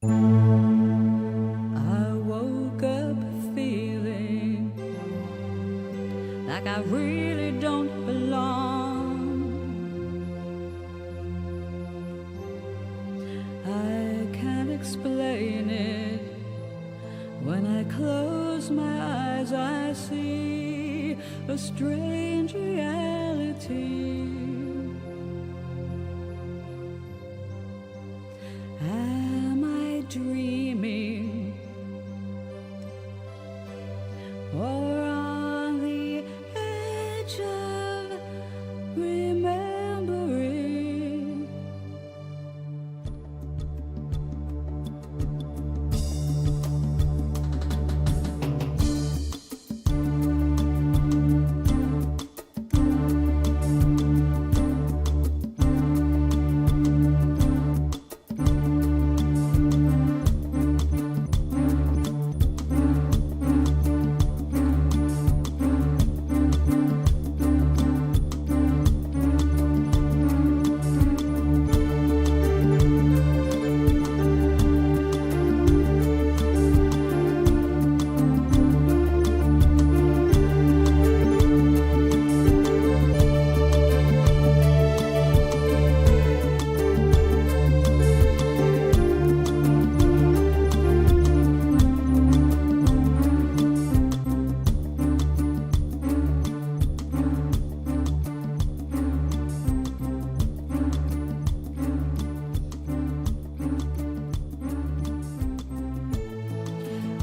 I woke up feeling like I really don't belong. I can't explain it. When I close my eyes, I see a strange reality. Am I dreaming, or on the edge of remembering?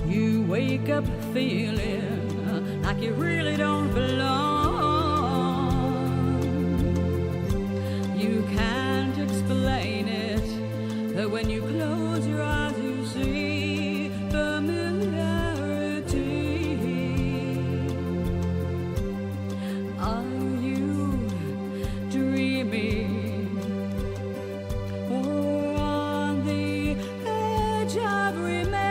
You wake up feeling like you really don't belong. You can't explain it, but when you close your eyes you see familiarity. Are you dreaming, or on the edge of remembering?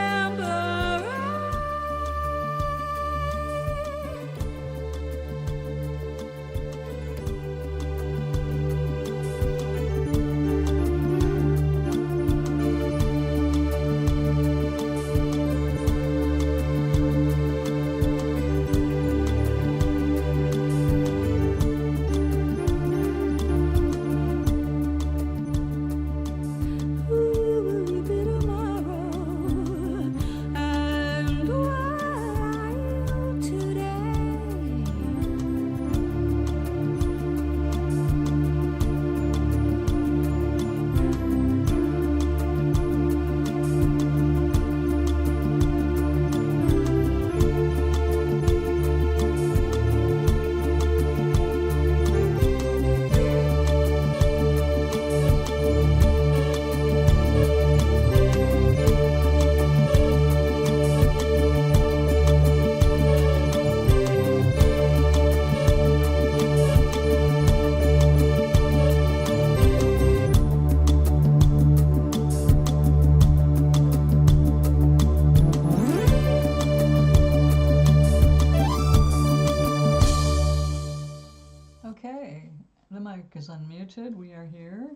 Okay, the mic is unmuted. We are here.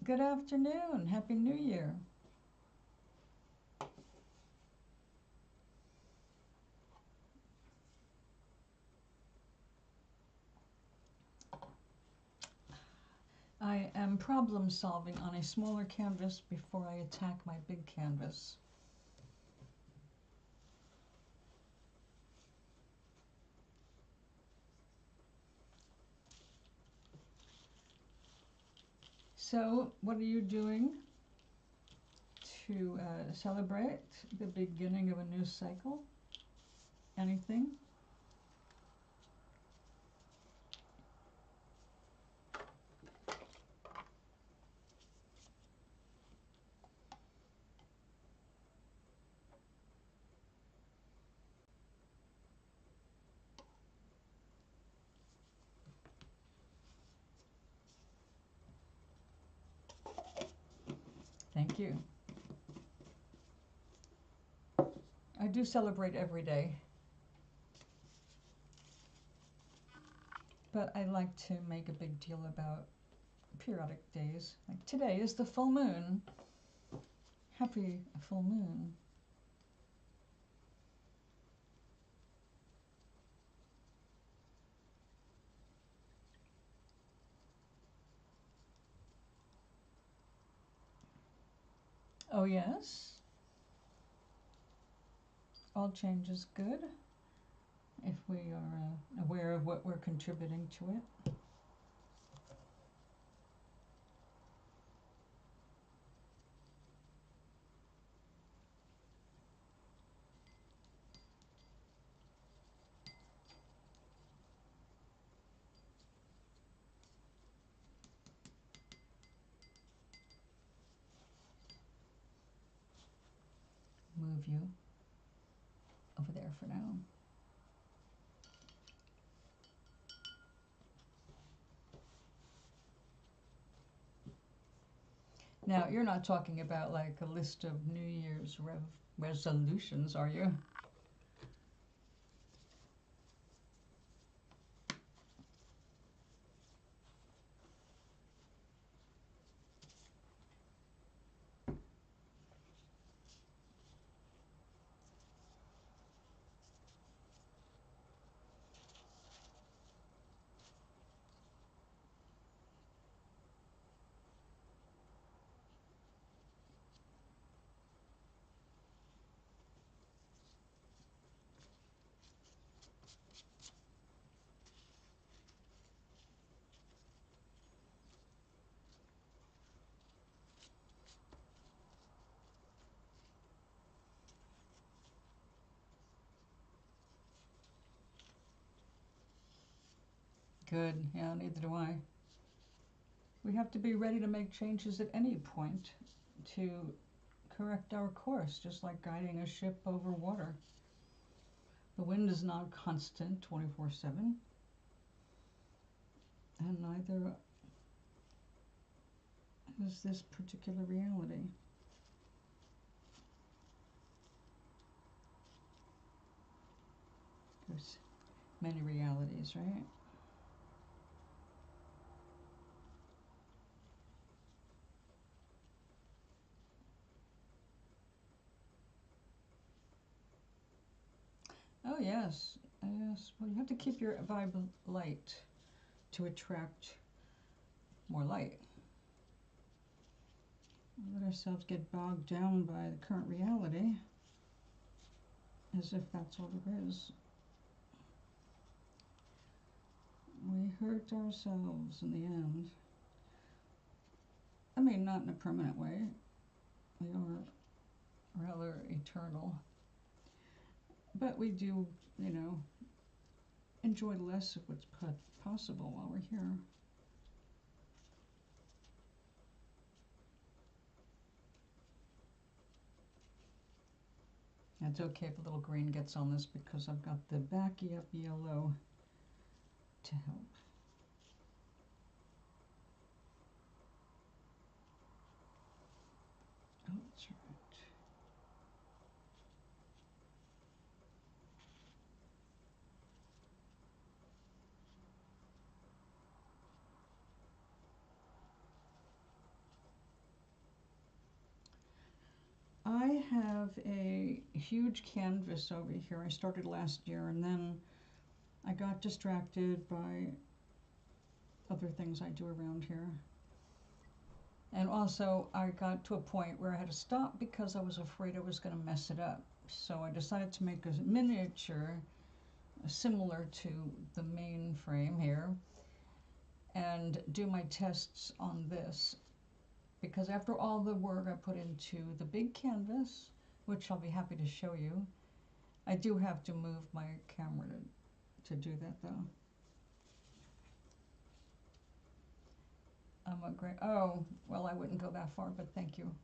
Good afternoon. Happy New Year. I am problem solving on a smaller canvas before I attack my big canvas. So, what are you doing to celebrate the beginning of a new cycle? Anything? Thank you. I do celebrate every day, but I like to make a big deal about periodic days. Like today is the full moon, Happy full moon. Oh yes, all change is good if we are aware of what we're contributing to it. Move you over there for now. Now, you're not talking about like a list of New Year's resolutions, are you? Good, yeah, neither do I. We have to be ready to make changes at any point to correct our course, just like guiding a ship over water. The wind is not constant 24/7, and neither is this particular reality. There's many realities, right? Oh, yes. Yes. Well, you have to keep your vibe light to attract more light. We let ourselves get bogged down by the current reality as if that's all there is. We hurt ourselves in the end. I mean, not in a permanent way. We are rather eternal. But we do, enjoy less of what's possible while we're here. It's okay if a little green gets on this because I've got the backy up yellow to help. Oh, that's right. I have a huge canvas over here. I started last year and then I got distracted by other things I do around here. And also, I got to a point where I had to stop because I was afraid I was going to mess it up. So I decided to make a miniature similar to the main frame here and do my tests on this. Because after all the work I put into the big canvas, which I'll be happy to show you, I do have to move my camera to do that though. I'm a great, oh, well, I wouldn't go that far, but thank you.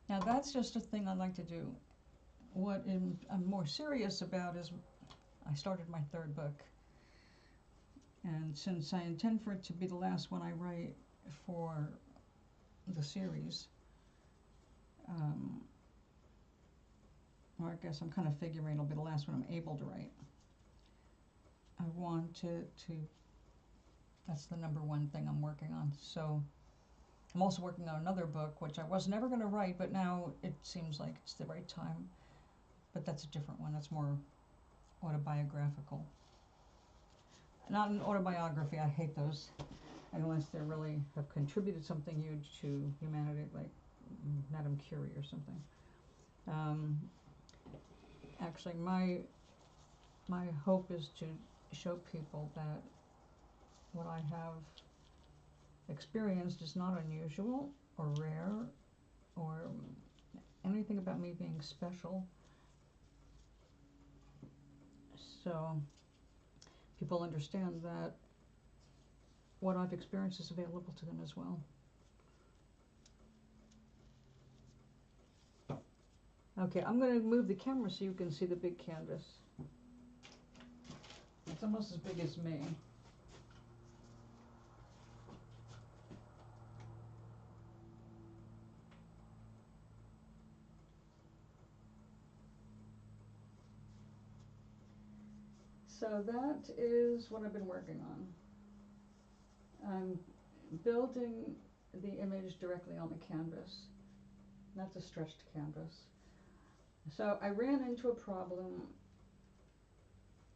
Now that's just a thing I like to do. What I'm more serious about is I started my third book. And since I intend for it to be the last one I write for the series, or I guess I'm kind of figuring it'll be the last one I'm able to write. I want to that's the number one thing I'm working on. So I'm also working on another book, which I was never going to write, but now it seems like it's the right time. But that's a different one. That's more autobiographical. Not an autobiography. I hate those, unless they really have contributed something huge to humanity, like Madame Curie or something. Actually, my hope is to show people that what I have experienced is not unusual or rare or anything about me being special. So people understand that what I've experienced is available to them as well. Okay, I'm going to move the camera so you can see the big canvas. It's almost as big as me. So that is what I've been working on. I'm building the image directly on the canvas. That's a stretched canvas. So I ran into a problem,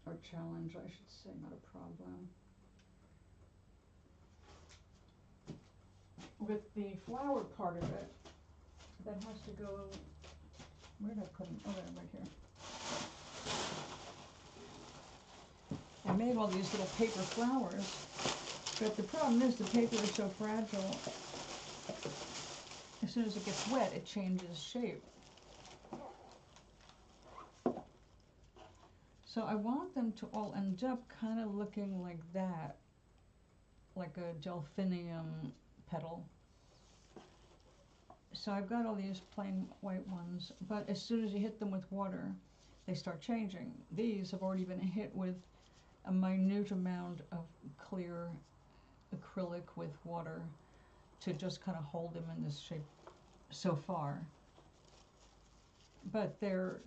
or challenge, I should say, not a problem, with the flower part of it. That has to go, where did I put them? Oh, they're right here. I made all these little paper flowers, but the problem is the paper is so fragile. As soon as it gets wet, it changes shape. So I want them to all end up kind of looking like that, like a delphinium petal. So I've got all these plain white ones, but as soon as you hit them with water, they start changing. These have already been hit with a minute amount of clear acrylic with water to just kind of hold them in this shape so far. But they're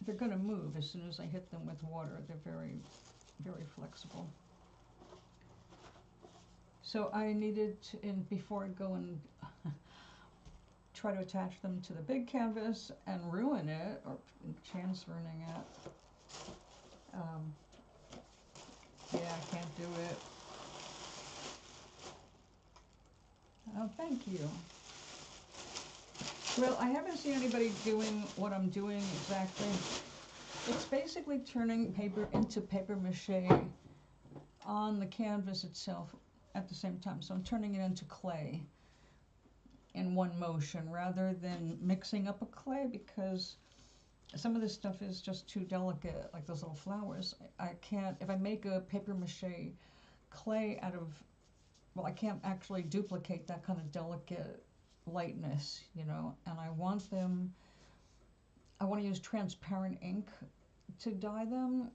going to move as soon as I hit them with water. They're very, very flexible. So I needed to, before I go and try to attach them to the big canvas and ruin it, or chance ruining it. Yeah, I can't do it. Oh, thank you. Well, I haven't seen anybody doing what I'm doing exactly. It's basically turning paper into paper mache on the canvas itself at the same time. So I'm turning it into clay in one motion rather than mixing up a clay, because some of this stuff is just too delicate, like those little flowers. I can't, if I make a paper mache clay out of, well, I can't actually duplicate that kind of delicate lightness, you know, and I want to use transparent ink to dye them,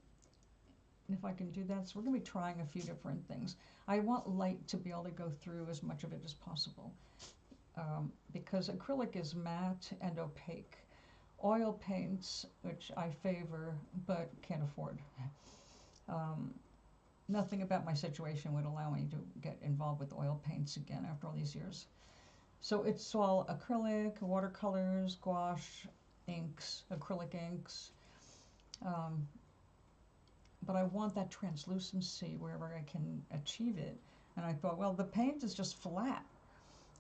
if I can do that. So we're going to be trying a few different things. I want light to be able to go through as much of it as possible, because acrylic is matte and opaque. Oil paints, which I favor but can't afford. Nothing about my situation would allow me to get involved with oil paints again after all these years. So it's all acrylic, watercolors, gouache, inks, acrylic inks. But I want that translucency wherever I can achieve it. And I thought, well, the paint is just flat,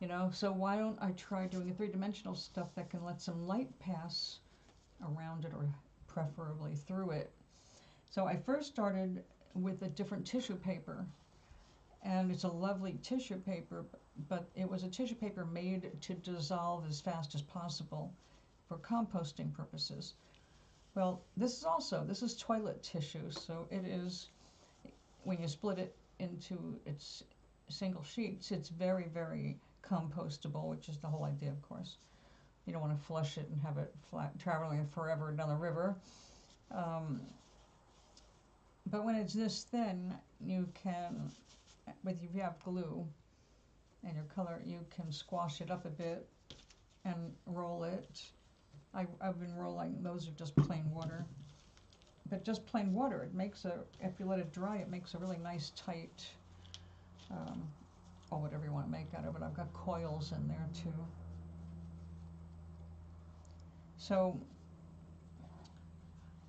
you know, so why don't I try doing a three-dimensional stuff that can let some light pass around it, or preferably through it. So I first started with a different tissue paper, and it's a lovely tissue paper, but it was a tissue paper made to dissolve as fast as possible for composting purposes. Well, this is toilet tissue, so it is, when you split it into its single sheets, it's very, very compostable, which is the whole idea, of course. You don't want to flush it and have it flat, traveling forever down the river. But when it's this thin, you can, if you have glue and your color, you can squash it up a bit and roll it. I've been rolling, those are just plain water. But just plain water, it makes if you let it dry, it makes a really nice tight or whatever you want to make out of it. I've got coils in there too. So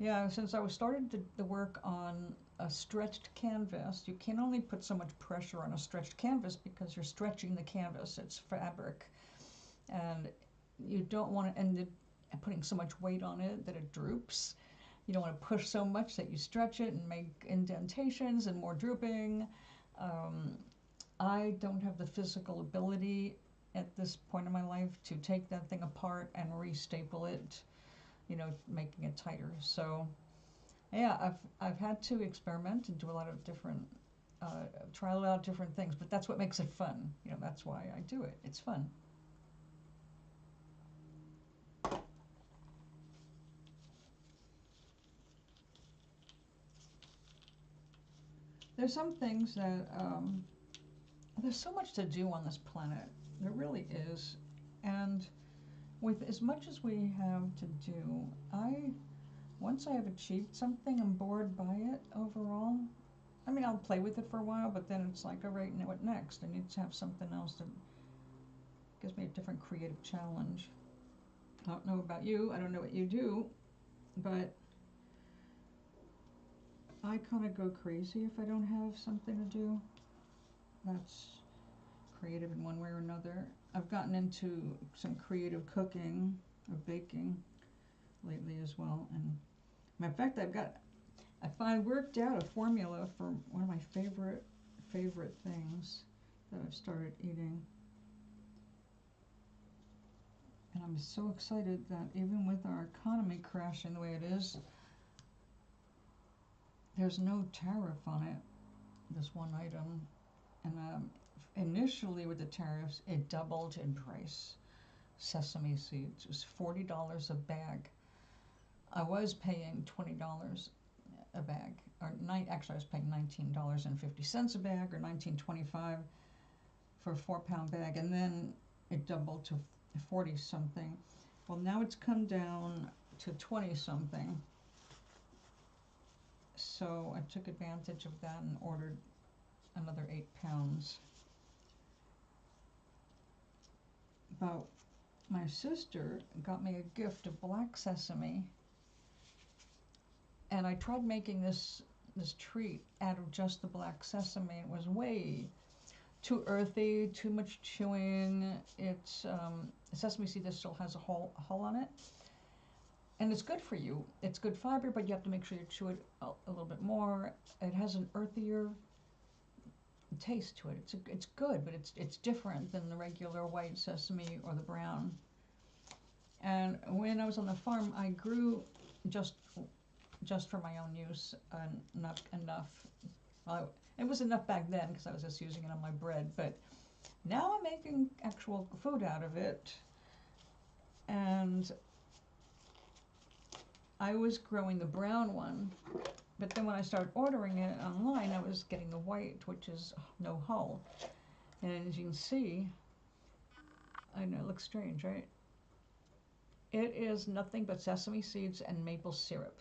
yeah, since I started the work on a stretched canvas, you can only put so much pressure on a stretched canvas because you're stretching the canvas. It's fabric, and you don't want to end up putting so much weight on it that it droops. You don't want to push so much that you stretch it and make indentations and more drooping. I don't have the physical ability at this point in my life to take that thing apart and re-staple it, making it tighter. So yeah, I've had to experiment and do a lot of different, try a lot of different things, but that's what makes it fun. That's why I do it. It's fun. There's some things that, there's so much to do on this planet. There really is. And with as much as we have to do, once I have achieved something, I'm bored by it overall. I mean, I'll play with it for a while, but then it's like, all right, now what next? I need to have something else that gives me a different creative challenge. I don't know about you. I don't know what you do, but I kind of go crazy if I don't have something to do that's creative in one way or another. I've gotten into some creative cooking or baking lately as well, and matter of fact, I worked out a formula for one of my favorite things that I've started eating, and I'm so excited that even with our economy crashing the way it is, there's no tariff on it, this one item. And initially with the tariffs, it doubled in price. Sesame seeds, it was $40 a bag. I was paying $20 a bag, or actually I was paying $19.50 a bag, or $19.25 for a 4-pound bag, and then it doubled to 40 something. Well, now it's come down to 20 something. So I took advantage of that and ordered another 8 pounds. But my sister got me a gift of black sesame, and I tried making this treat out of just the black sesame. It was way too earthy, too much chewing. It's sesame seed that still has a hull on it, and it's good for you. It's good fiber, but you have to make sure you chew it a little bit more. It has an earthier taste to it. It's good, but it's different than the regular white sesame or the brown. And when I was on the farm, I grew just for my own use, and not enough. Well, it was enough back then because I was just using it on my bread, but now I'm making actual food out of it. And I was growing the brown one, but then when I started ordering it online, I was getting the white, which is no hull. And as you can see, I know it looks strange, right? It is nothing but sesame seeds and maple syrup.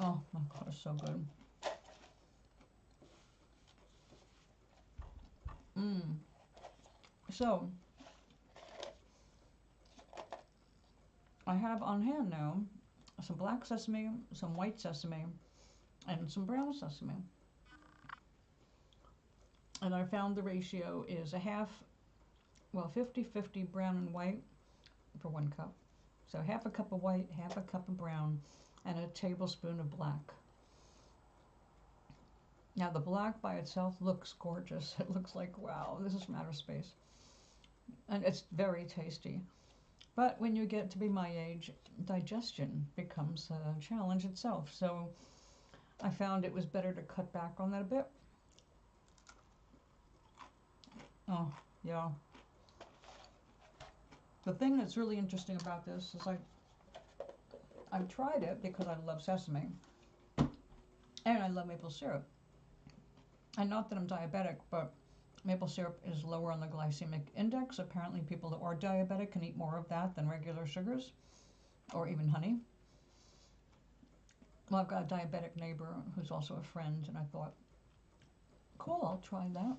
Oh my God, it's so good. So, I have on hand now some black sesame, some white sesame, and some brown sesame. And I found the ratio is 50-50 brown and white for 1 cup. So half a cup of white, half a cup of brown, and a tablespoon of black. Now the black by itself looks gorgeous. It looks like, wow, this is from outer space. And it's very tasty. But when you get to be my age, digestion becomes a challenge itself. So I found it was better to cut back on that a bit. Oh, yeah. The thing that's really interesting about this is I've tried it because I love sesame and I love maple syrup. And not that I'm diabetic, but maple syrup is lower on the glycemic index. Apparently people that are diabetic can eat more of that than regular sugars or even honey. Well, I've got a diabetic neighbor who's also a friend, and I thought, cool, I'll try that.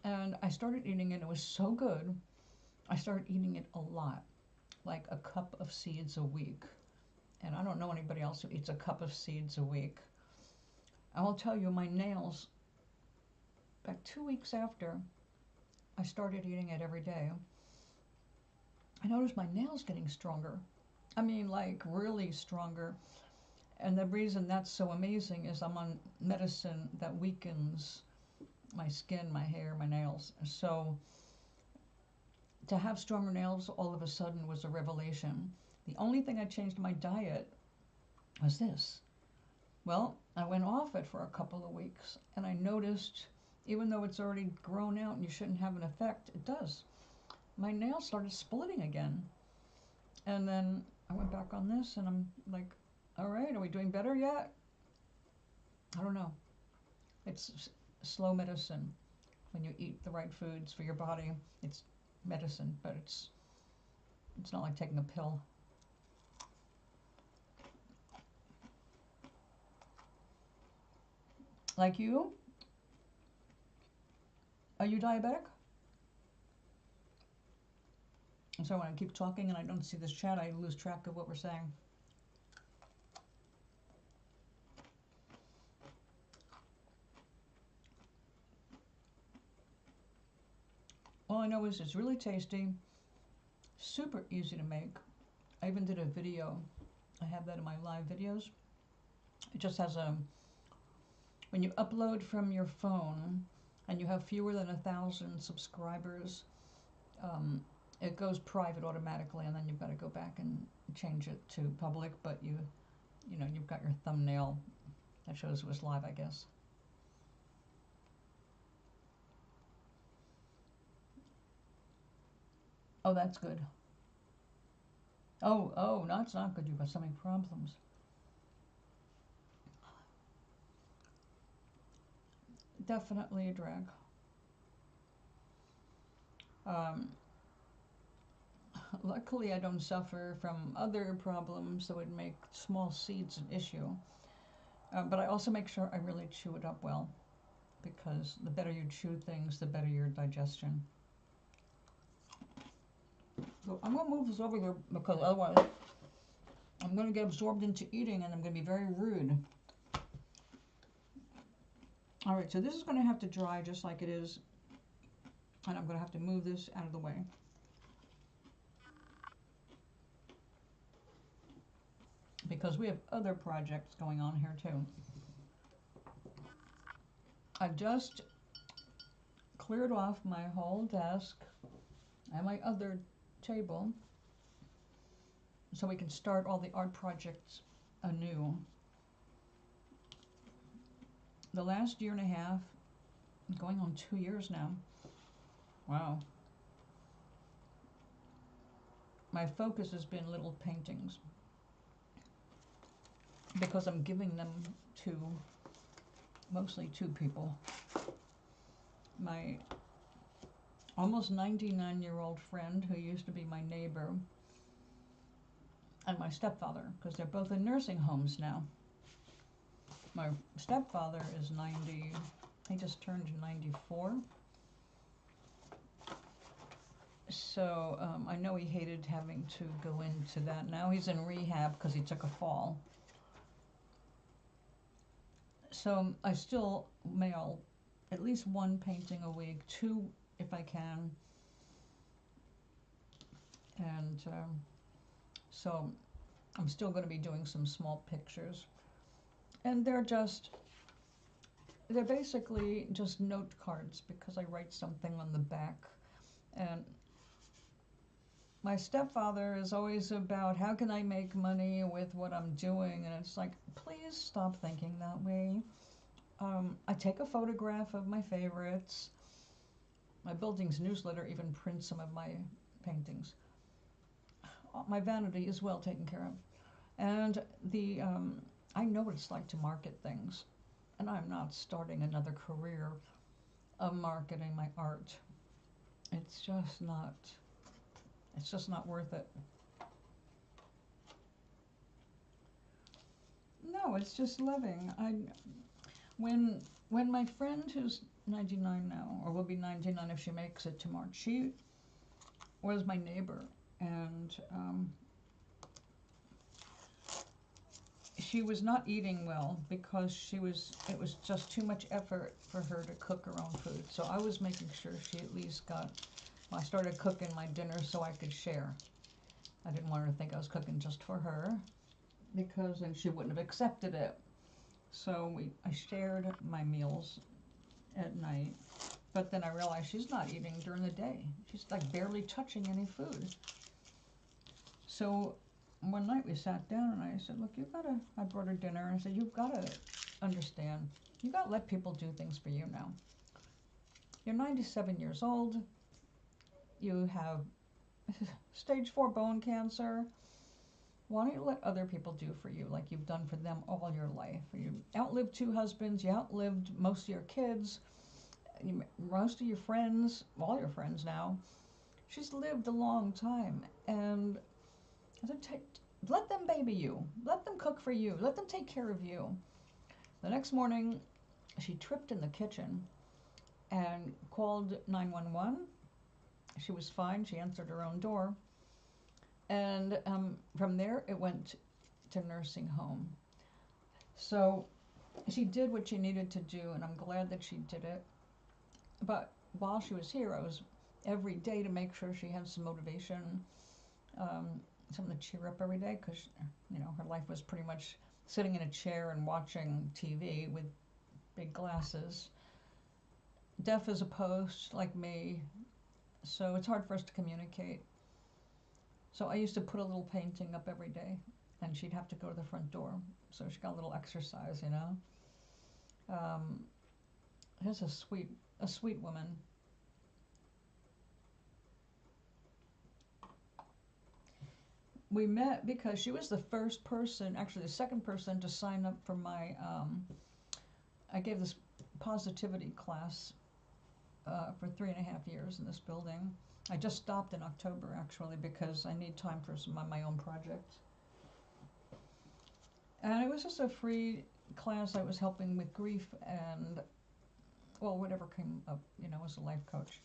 And I started eating it. It was so good. I started eating it a lot, like a cup of seeds a week. And I don't know anybody else who eats a cup of seeds a week. I will tell you, my nails, about 2 weeks after I started eating it every day, I noticed my nails getting stronger. I mean, like really stronger. And the reason that's so amazing is I'm on medicine that weakens my skin, my hair, my nails. So to have stronger nails all of a sudden was a revelation. The only thing I changed in my diet was this. Well, I went off it for a couple of weeks, and I noticed, even though it's already grown out and you shouldn't have an effect, it does. My nails started splitting again. And then I went back on this, and I'm like, all right, are we doing better yet? I don't know. It's slow medicine. When you eat the right foods for your body, it's medicine, but it's not like taking a pill. Like you? Are you diabetic? And so when I keep talking and I don't see this chat, I lose track of what we're saying. All I know is it's really tasty, super easy to make. I even did a video. I have that in my live videos. It just has when you upload from your phone and you have fewer than 1,000 subscribers, it goes private automatically, and then you've got to go back and change it to public, but you've got your thumbnail that shows it was live, I guess. Oh, that's good. Oh, no, it's not good. You've got so many problems. Definitely a drag. Luckily, I don't suffer from other problems that would make small seeds an issue. But I also make sure I really chew it up well, because the better you chew things, the better your digestion. So I'm going to move this over here, because otherwise I'm going to get absorbed into eating and I'm going to be very rude. All right, so this is going to have to dry just like it is, and I'm going to have to move this out of the way. Because we have other projects going on here too. I just cleared off my whole desk and my other table so we can start all the art projects anew. The last year and a half, going on 2 years now, wow, my focus has been little paintings, because I'm giving them to mostly 2 people. My almost 99-year-old friend who used to be my neighbor, and my stepfather, because they're both in nursing homes now. My stepfather is 90, he just turned 94. So I know he hated having to go into that. Now he's in rehab because he took a fall. So I still mail at least 1 painting a week, 2 if I can. And so I'm still going to be doing some small pictures. And they're basically just note cards, because I write something on the back. And my stepfather is always about, how can I make money with what I'm doing? And it's like, please stop thinking that way. I take a photograph of my favorites. My building's newsletter even prints some of my paintings. My vanity is well taken care of. And I know what it's like to market things. And I'm not starting another career of marketing my art. It's just not worth it. No, it's just loving. When my friend who's 99 now, or will be 99 if she makes it to March, she was my neighbor, and she was not eating well because it was just too much effort for her to cook her own food. So I was making sure she at least got, well, I started cooking my dinner so I could share. I didn't want her to think I was cooking just for her, because then she wouldn't have accepted it. So I shared my meals at night, but then I realized she's not eating during the day. She's like barely touching any food. So one night we sat down and I said, look, I brought her dinner and I said, you've got to understand, you got to let people do things for you now. You're 97 years old. You have stage 4 bone cancer. Why don't you let other people do for you like you've done for them all your life? You outlived 2 husbands. You outlived most of your kids. Most of your friends, all your friends now. She's lived a long time. And I said, let them baby you. Let them cook for you. Let them take care of you. The next morning, she tripped in the kitchen and called 911. She was fine. She answered her own door. And from there, it went to nursing home. So she did what she needed to do, and I'm glad that she did it. But while she was here, I was every day to make sure she had some motivation, something to cheer up every day, because her life was pretty much sitting in a chair and watching TV with big glasses. Deaf as a post, like me, so it's hard for us to communicate. So I used to put a little painting up every day, and she'd have to go to the front door. So she got a little exercise, Here's a sweet woman. We met because she was the first person, actually the second person, to sign up for my, I gave this positivity class for 3.5 years in this building. I just stopped in October, actually, because I need time for some of my own projects. And it was just a free class. I was helping with grief and, well, whatever came up, as a life coach.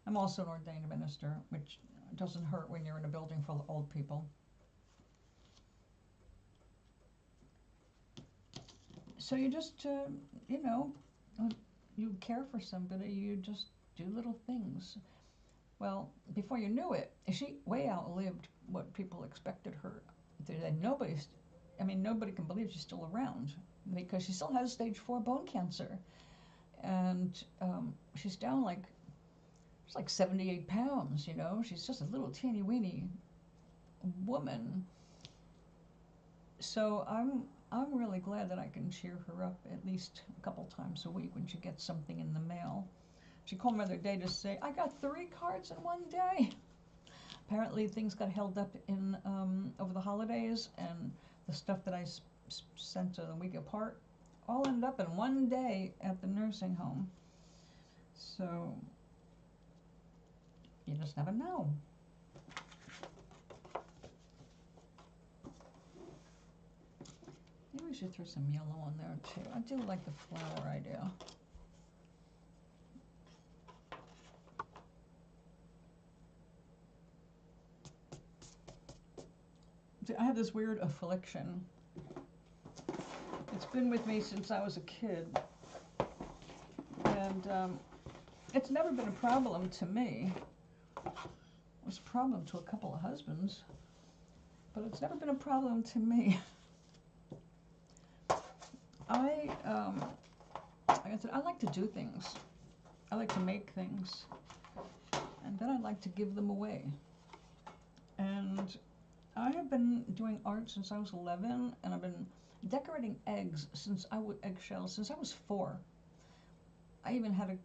I'm also an ordained minister, which doesn't hurt when you're in a building full of old people. So you just, you care for somebody, you just do little things. Well, before you knew it, she way outlived what people expected her. Nobody can believe she's still around, because she still has stage 4 bone cancer. And she's down she's like 78 pounds, She's just a little teeny weeny woman. So I'm really glad that I can cheer her up at least a couple times a week when she gets something in the mail. She called me the other day to say, I got 3 cards in one day. Apparently things got held up in over the holidays, and the stuff that I sent a week apart all ended up in one day at the nursing home. So you just never know. Maybe we should throw some yellow on there too. I do like the flower idea. I have this weird affliction. It's been with me since I was a kid. And it's never been a problem to me. It was a problem to a couple of husbands, but it's never been a problem to me. I said, I like to do things. I like to make things. And then I like to give them away. And I have been doing art since I was 11, and I've been decorating eggshells since I was 4. I even had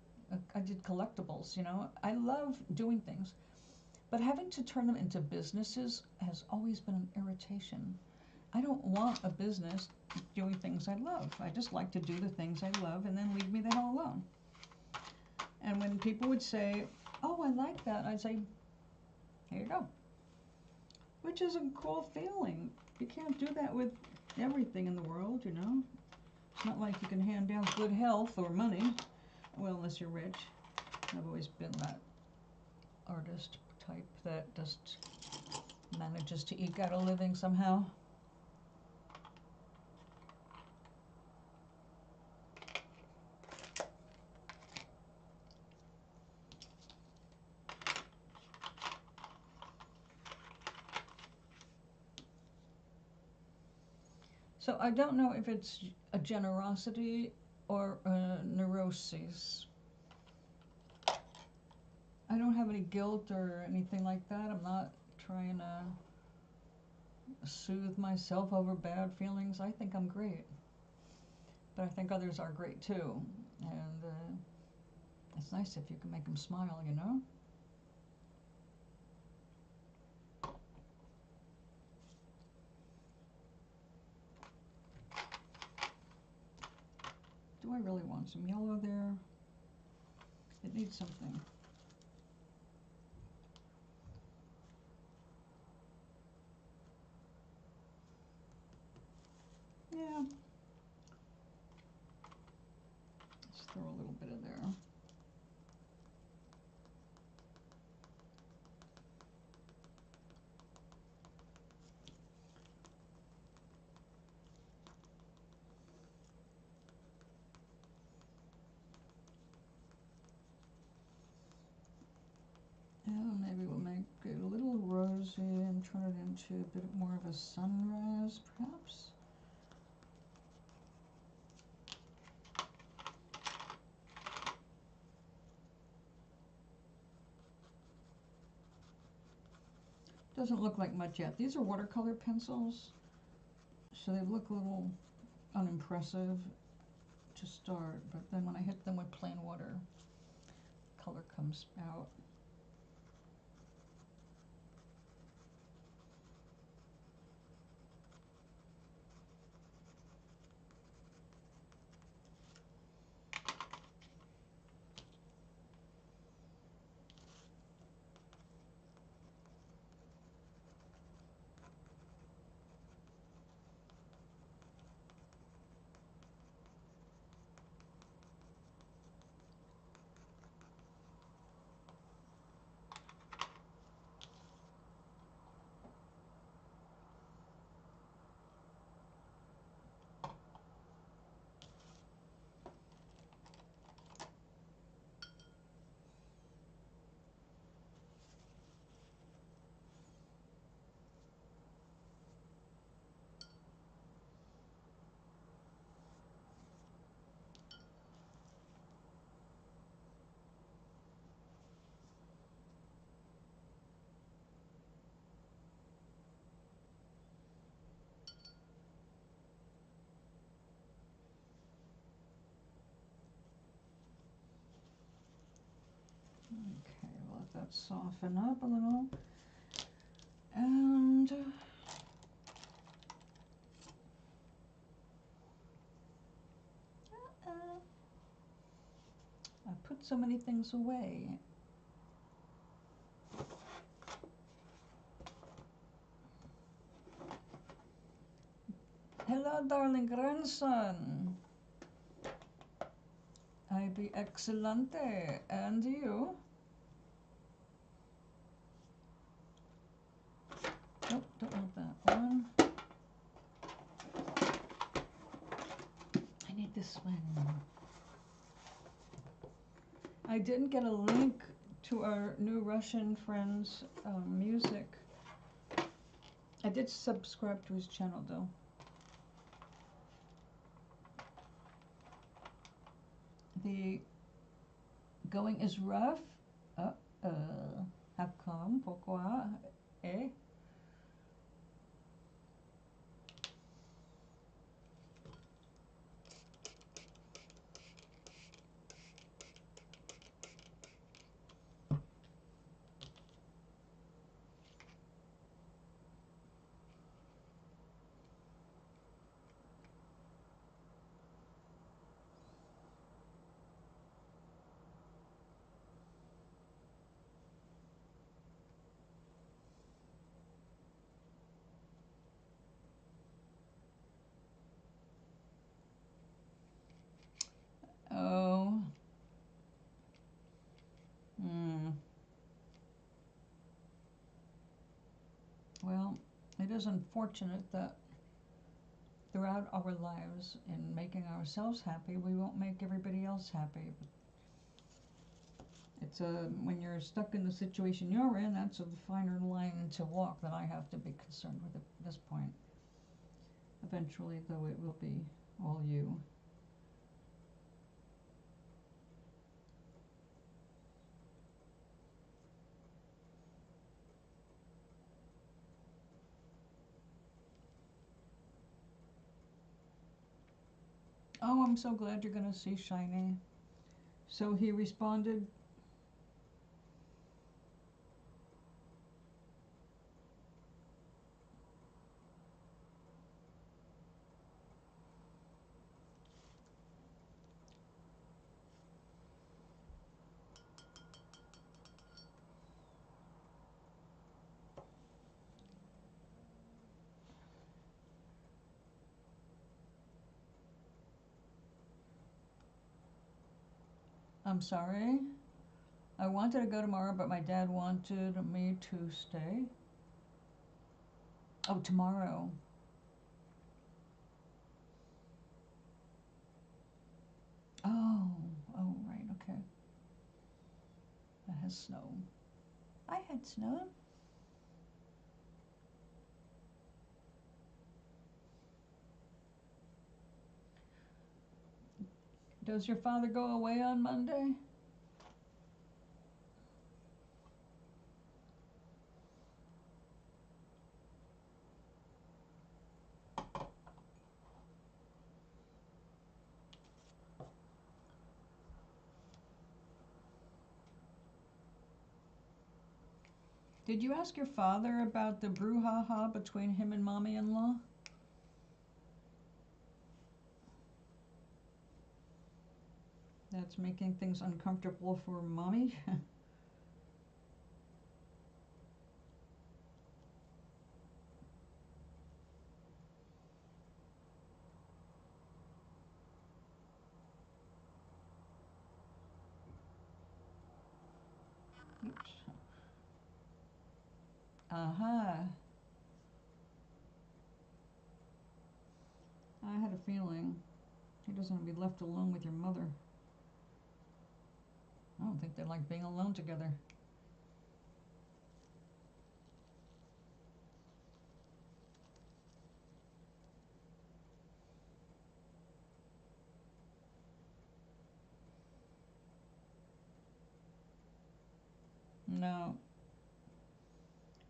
I did collectibles, I love doing things, but having to turn them into businesses has always been an irritation. I don't want a business doing things I love. I just like to do the things I love and then leave me the hell alone. And when people would say, oh, I like that, I'd say, here you go. Which is a cool feeling. You can't do that with everything in the world, you know. It's not like you can hand down good health or money, well, unless you're rich. I've always been that artist type that just manages to eke out a living somehow. So I don't know if it's a generosity or a neurosis. I don't have any guilt or anything like that. I'm not trying to soothe myself over bad feelings. I think I'm great. But I think others are great too. And it's nice if you can make them smile, you know? Do I really want some yellow there? It needs something. Yeah. Let's throw a little bit of there. And maybe we'll make it a little rosy and turn it into a bit more of a sunrise, perhaps. Doesn't look like much yet. These are watercolor pencils, so they look a little unimpressive to start, but then when I hit them with plain water, color comes out. Okay, we'll let that soften up a little. And I put so many things away. Hello, darling grandson. I be excelente. And you? Nope, don't want that one. I need this one. I didn't get a link to our new Russian friend's music. I did subscribe to his channel though. The going is rough. How come? Pourquoi? Eh? is unfortunate that throughout our lives, in making ourselves happy, we won't make everybody else happy. It's when you're stuck in the situation you're in, that's a finer line to walk that I have to be concerned with at this point. Eventually, though, it will be all you. Oh, I'm so glad you're going to see Shiny. So he responded. I'm sorry. I wanted to go tomorrow, but my dad wanted me to stay. Oh, tomorrow. Oh, oh, right, okay. That has snow. I had snow. Does your father go away on Monday? Did you ask your father about the brouhaha between him and mommy-in-law? That's making things uncomfortable for mommy? Oops. Uh-huh. I had a feeling. He doesn't want to be left alone with your mother. I don't think they like being alone together. No.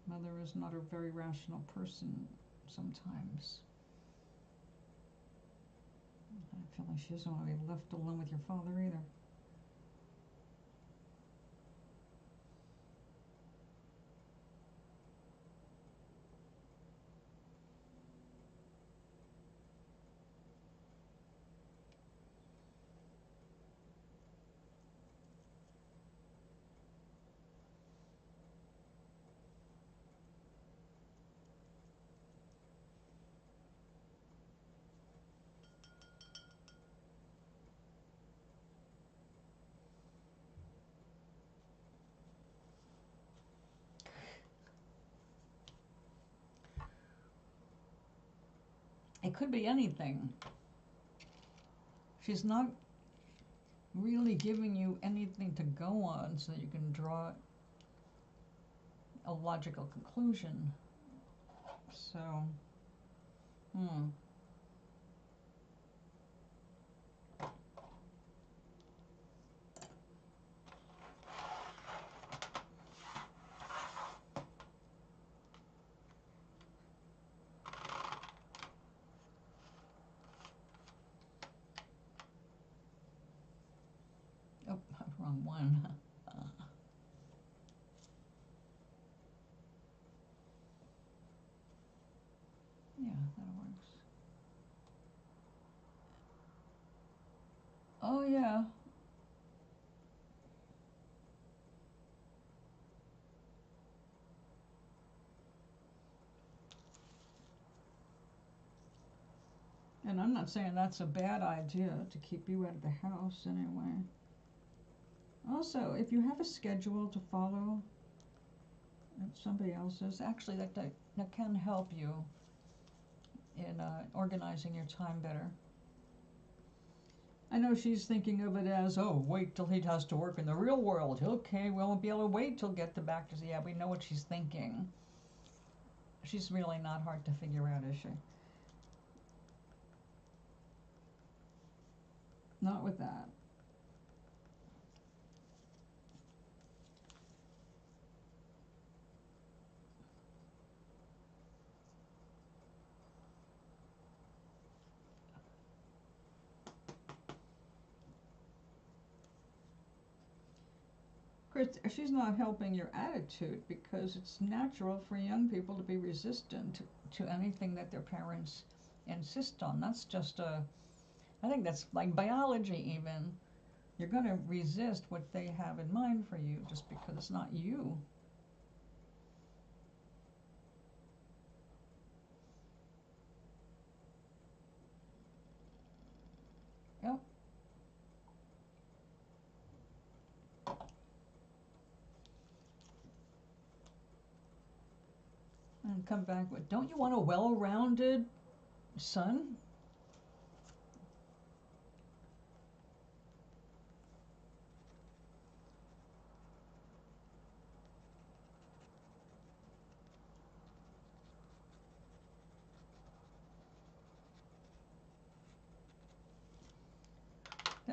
Mother is not a very rational person sometimes. I feel like she doesn't want to be left alone with your father either. It could be anything. She's not really giving you anything to go on so that you can draw a logical conclusion. So, oh, wrong one. Yeah, that works. Oh, yeah. And I'm not saying that's a bad idea to keep you out of the house anyway. Also, if you have a schedule to follow, somebody else's. Actually, that can help you in organizing your time better. I know she's thinking of it as, oh, wait till he has to work in the real world. Okay, we won't be able to wait till get back to, yeah, we know what she's thinking. She's really not hard to figure out, is she? Not with that. Chris, she's not helping your attitude because it's natural for young people to be resistant to anything that their parents insist on. That's just I think that's like biology even. You're going to resist what they have in mind for you just because it's not you. Yep. And come back with, don't you want a well-rounded son?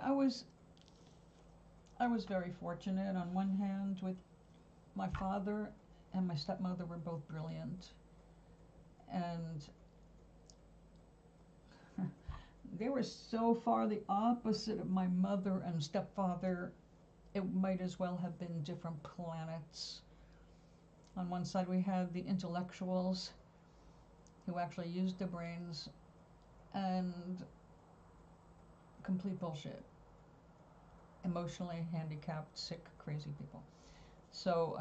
I was I was very fortunate on one hand with my father and my stepmother were both brilliant, and they were so far the opposite of my mother and stepfather. It might as well have been different planets. On one side we had the intellectuals who actually used their brains, and complete bullshit. Emotionally handicapped, sick, crazy people. So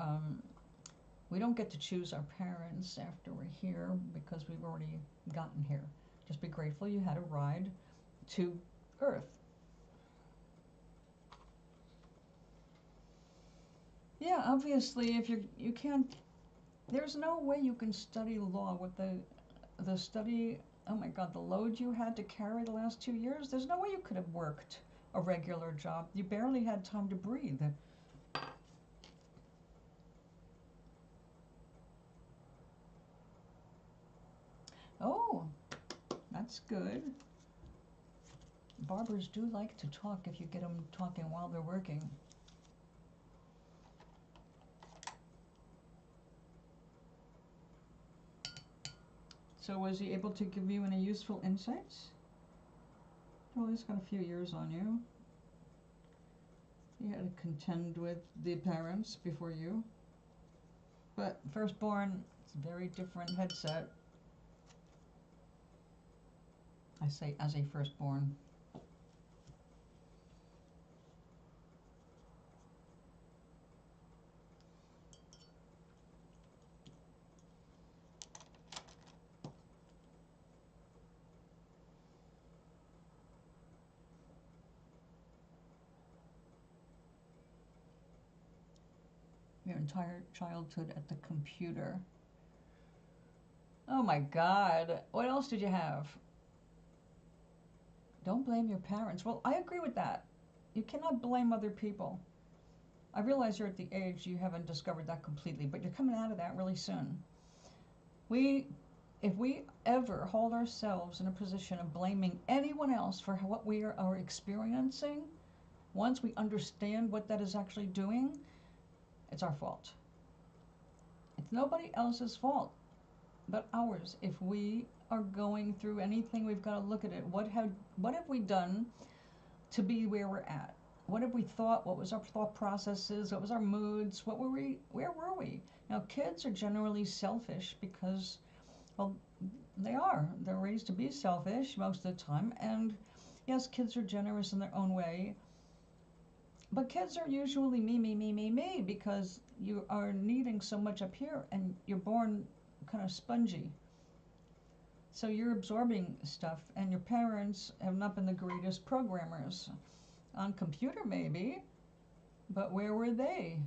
we don't get to choose our parents after we're here because we've already gotten here. Just be grateful you had a ride to Earth. Yeah, obviously, if you can't, there's no way you can study law with the study. Oh my God, the load you had to carry the last 2 years. There's no way you could have worked a regular job. You barely had time to breathe. Oh, that's good. Barbers do like to talk if you get them talking while they're working. So was he able to give you any useful insights? Well, he's got a few years on you. He had to contend with the parents before you. But firstborn, it's a very different headset. I say as a firstborn. Your entire childhood at the computer. Oh my God. What else did you have? Don't blame your parents. Well, I agree with that. You cannot blame other people. I realize you're at the age you haven't discovered that completely, but you're coming out of that really soon. If we ever hold ourselves in a position of blaming anyone else for what we are experiencing, once we understand what that is actually doing, it's our fault. It's nobody else's fault but ours. If we are going through anything, we've got to look at it. What have we done to be where we're at? What have we thought? What was our thought processes? What was our moods? Where were we? Now, kids are generally selfish because, well, they're raised to be selfish most of the time. And yes, kids are generous in their own way, but kids are usually me because you are needing so much up here and you're born kind of spongy. So you're absorbing stuff, and your parents have not been the greatest programmers. On computer maybe, but where were they?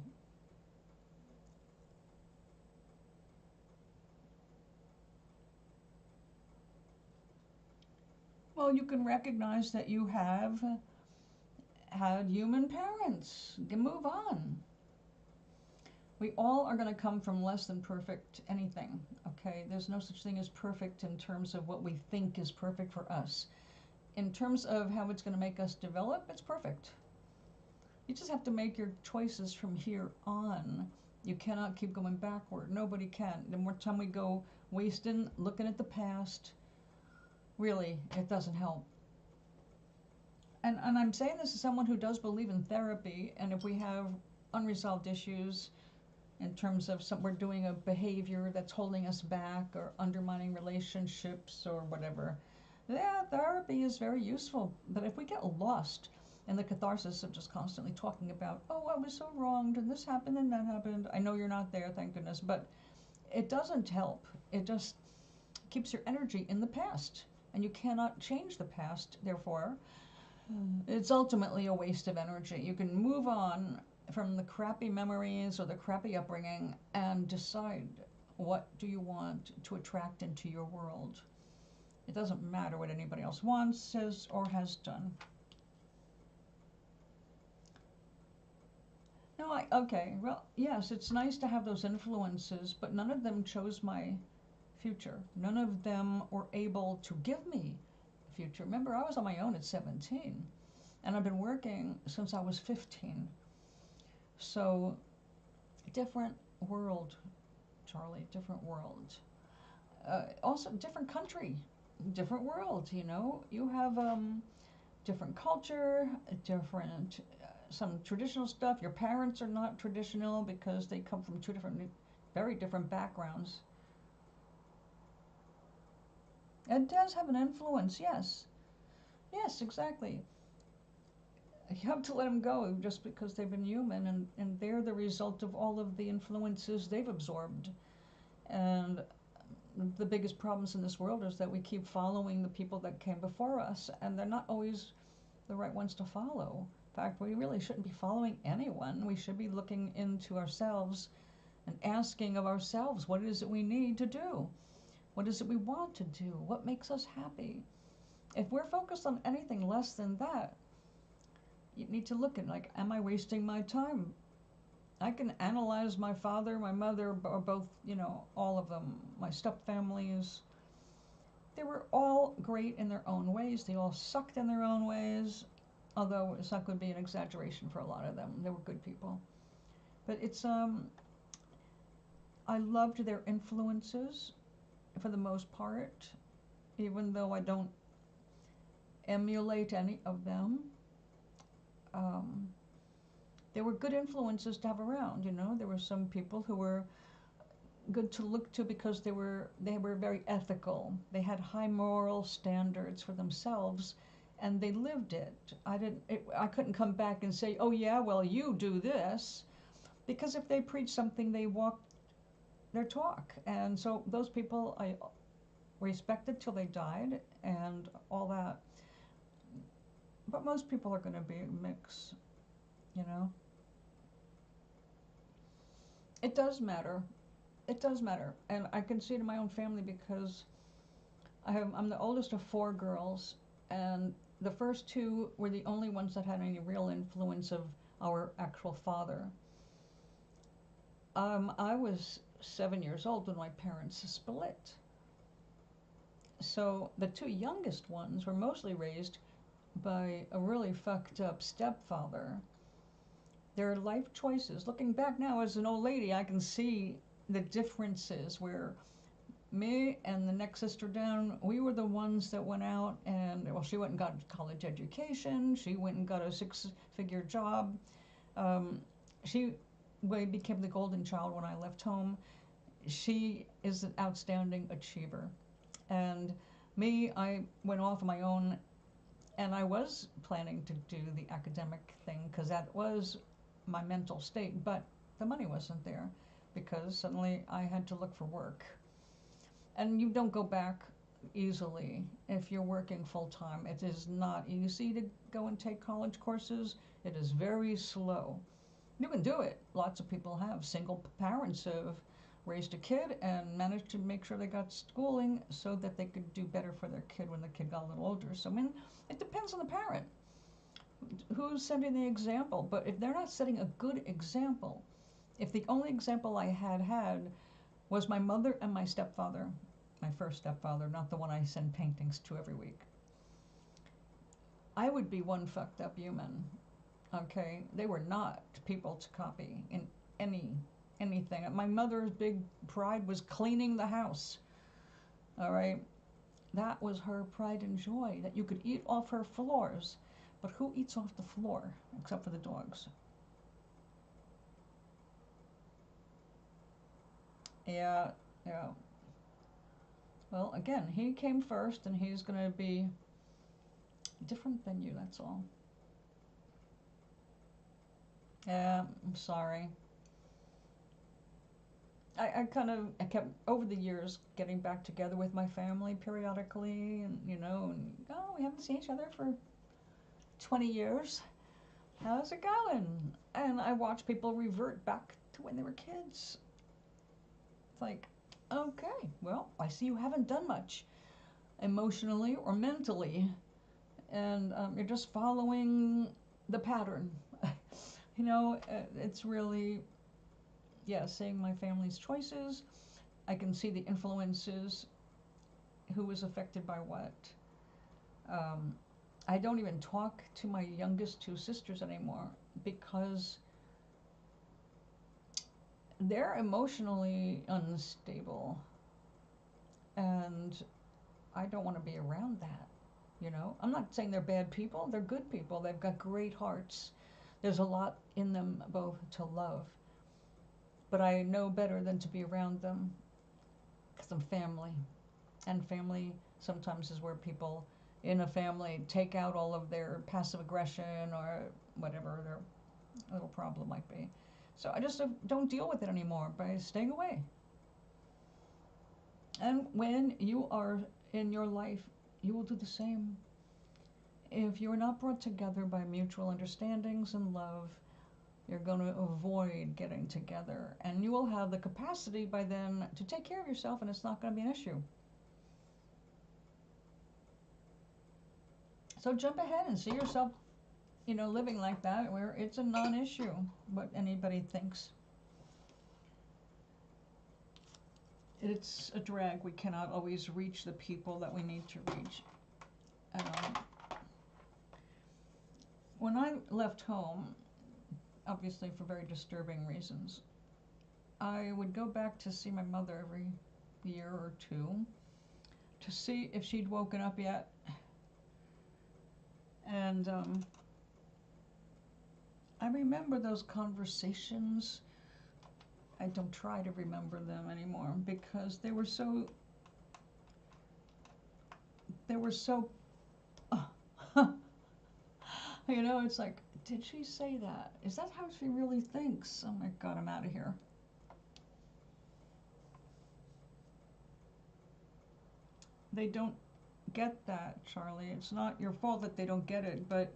Well, you can recognize that you have had human parents. You move on. We all are going to come from less than perfect anything, okay? There's no such thing as perfect in terms of what we think is perfect for us. In terms of how it's going to make us develop, it's perfect. You just have to make your choices from here on. You cannot keep going backward. Nobody can. The more time we go wasting looking at the past, really, it doesn't help. And I'm saying this as someone who does believe in therapy, and if we have unresolved issues in terms of we're doing a behavior that's holding us back or undermining relationships or whatever, yeah, therapy is very useful. But if we get lost in the catharsis of just constantly talking about, oh, I was so wronged and this happened and that happened. I know you're not there, thank goodness, but it doesn't help. It just keeps your energy in the past, and you cannot change the past. Therefore, it's ultimately a waste of energy. You can move on from the crappy memories or the crappy upbringing and decide what do you want to attract into your world. It doesn't matter what anybody else wants, says, or has done. No, okay, well, yes, it's nice to have those influences, but none of them chose my future. None of them were able to give me a future. Remember, I was on my own at 17, and I've been working since I was 15. So, different world, Charlie, different world. Also, different country, different world, you know. You have different culture, different, some traditional stuff. Your parents are not traditional because they come from two different, very different backgrounds. It does have an influence, yes. Yes, exactly. You have to let them go just because they've been human, and they're the result of all of the influences they've absorbed. And the biggest problems in this world is that we keep following the people that came before us, and they're not always the right ones to follow. In fact, we really shouldn't be following anyone. We should be looking into ourselves and asking of ourselves, what is it we need to do? What is it we want to do? What makes us happy? If we're focused on anything less than that, you need to look at, like, am I wasting my time? I can analyze my father, my mother, or both, you know, all of them, my step-families. They were all great in their own ways. They all sucked in their own ways, although suck would be an exaggeration for a lot of them. They were good people. But it's, I loved their influences for the most part, even though I don't emulate any of them. They were good influences to have around, you know. There were some people who were good to look to because they were very ethical. They had high moral standards for themselves, and they lived it. I couldn't come back and say, oh yeah, well, you do this, because if they preach something, they walk their talk. And so those people I respected till they died and all that. But most people are going to be a mix, you know. It does matter. It does matter. And I can see it in my own family because I'm the oldest of 4 girls, and the first 2 were the only ones that had any real influence of our actual father. I was 7 years old when my parents split. So the 2 youngest ones were mostly raised by a really fucked up stepfather. Their life choices, looking back now as an old lady, I can see the differences where me and the next sister down, we were the ones that went out and, well, she went and got a college education, she went and got a 6-figure job. She became the golden child when I left home. She is an outstanding achiever. And me, I went off on my own, and I was planning to do the academic thing because that was my mental state, but the money wasn't there because suddenly I had to look for work. And you don't go back easily if you're working full-time. It is not easy to go and take college courses. It is very slow. You can do it. Lots of people have. Single parents have raised a kid and managed to make sure they got schooling so that they could do better for their kid when the kid got a little older. So, I mean, it depends on the parent who's setting the example. But if they're not setting a good example, if the only example I had was my mother and my stepfather, my first stepfather, not the one I send paintings to every week, I would be one fucked up human. Okay, they were not people to copy in anything. My mother's big pride was cleaning the house. All right, that was her pride and joy, that you could eat off her floors. But who eats off the floor except for the dogs? Yeah, yeah. Well, again, he came first, and he's gonna be different than you. That's all. Yeah, I'm sorry. I kept over the years getting back together with my family periodically, and and oh, we haven't seen each other for 20 years. How's it going? And I watch people revert back to when they were kids. It's like, okay, well, I see you haven't done much emotionally or mentally, and you're just following the pattern. It's really, yeah, seeing my family's choices. I can see the influences, who was affected by what. I don't even talk to my youngest two sisters anymore because they're emotionally unstable, and I don't want to be around that. I'm not saying they're bad people. They're good people. They've got great hearts. There's a lot in them both to love. But I know better than to be around them because I'm family. And family sometimes is where people in a family take out all of their passive aggression or whatever their little problem might be. So I just don't deal with it anymore by staying away. And when you are in your life, you will do the same. If you are not brought together by mutual understandings and love, you're going to avoid getting together. And you will have the capacity by then to take care of yourself, and it's not going to be an issue. So jump ahead and see yourself, living like that, where it's a non-issue what anybody thinks. It's a drag. We cannot always reach the people that we need to reach. When I left home, obviously for very disturbing reasons, I would go back to see my mother every year or two to see if she'd woken up yet. And I remember those conversations. I don't try to remember them anymore because they were so it's like, did she say that? Is that how she really thinks? Oh my God, I'm out of here. They don't get that, Charlie. It's not your fault that they don't get it, but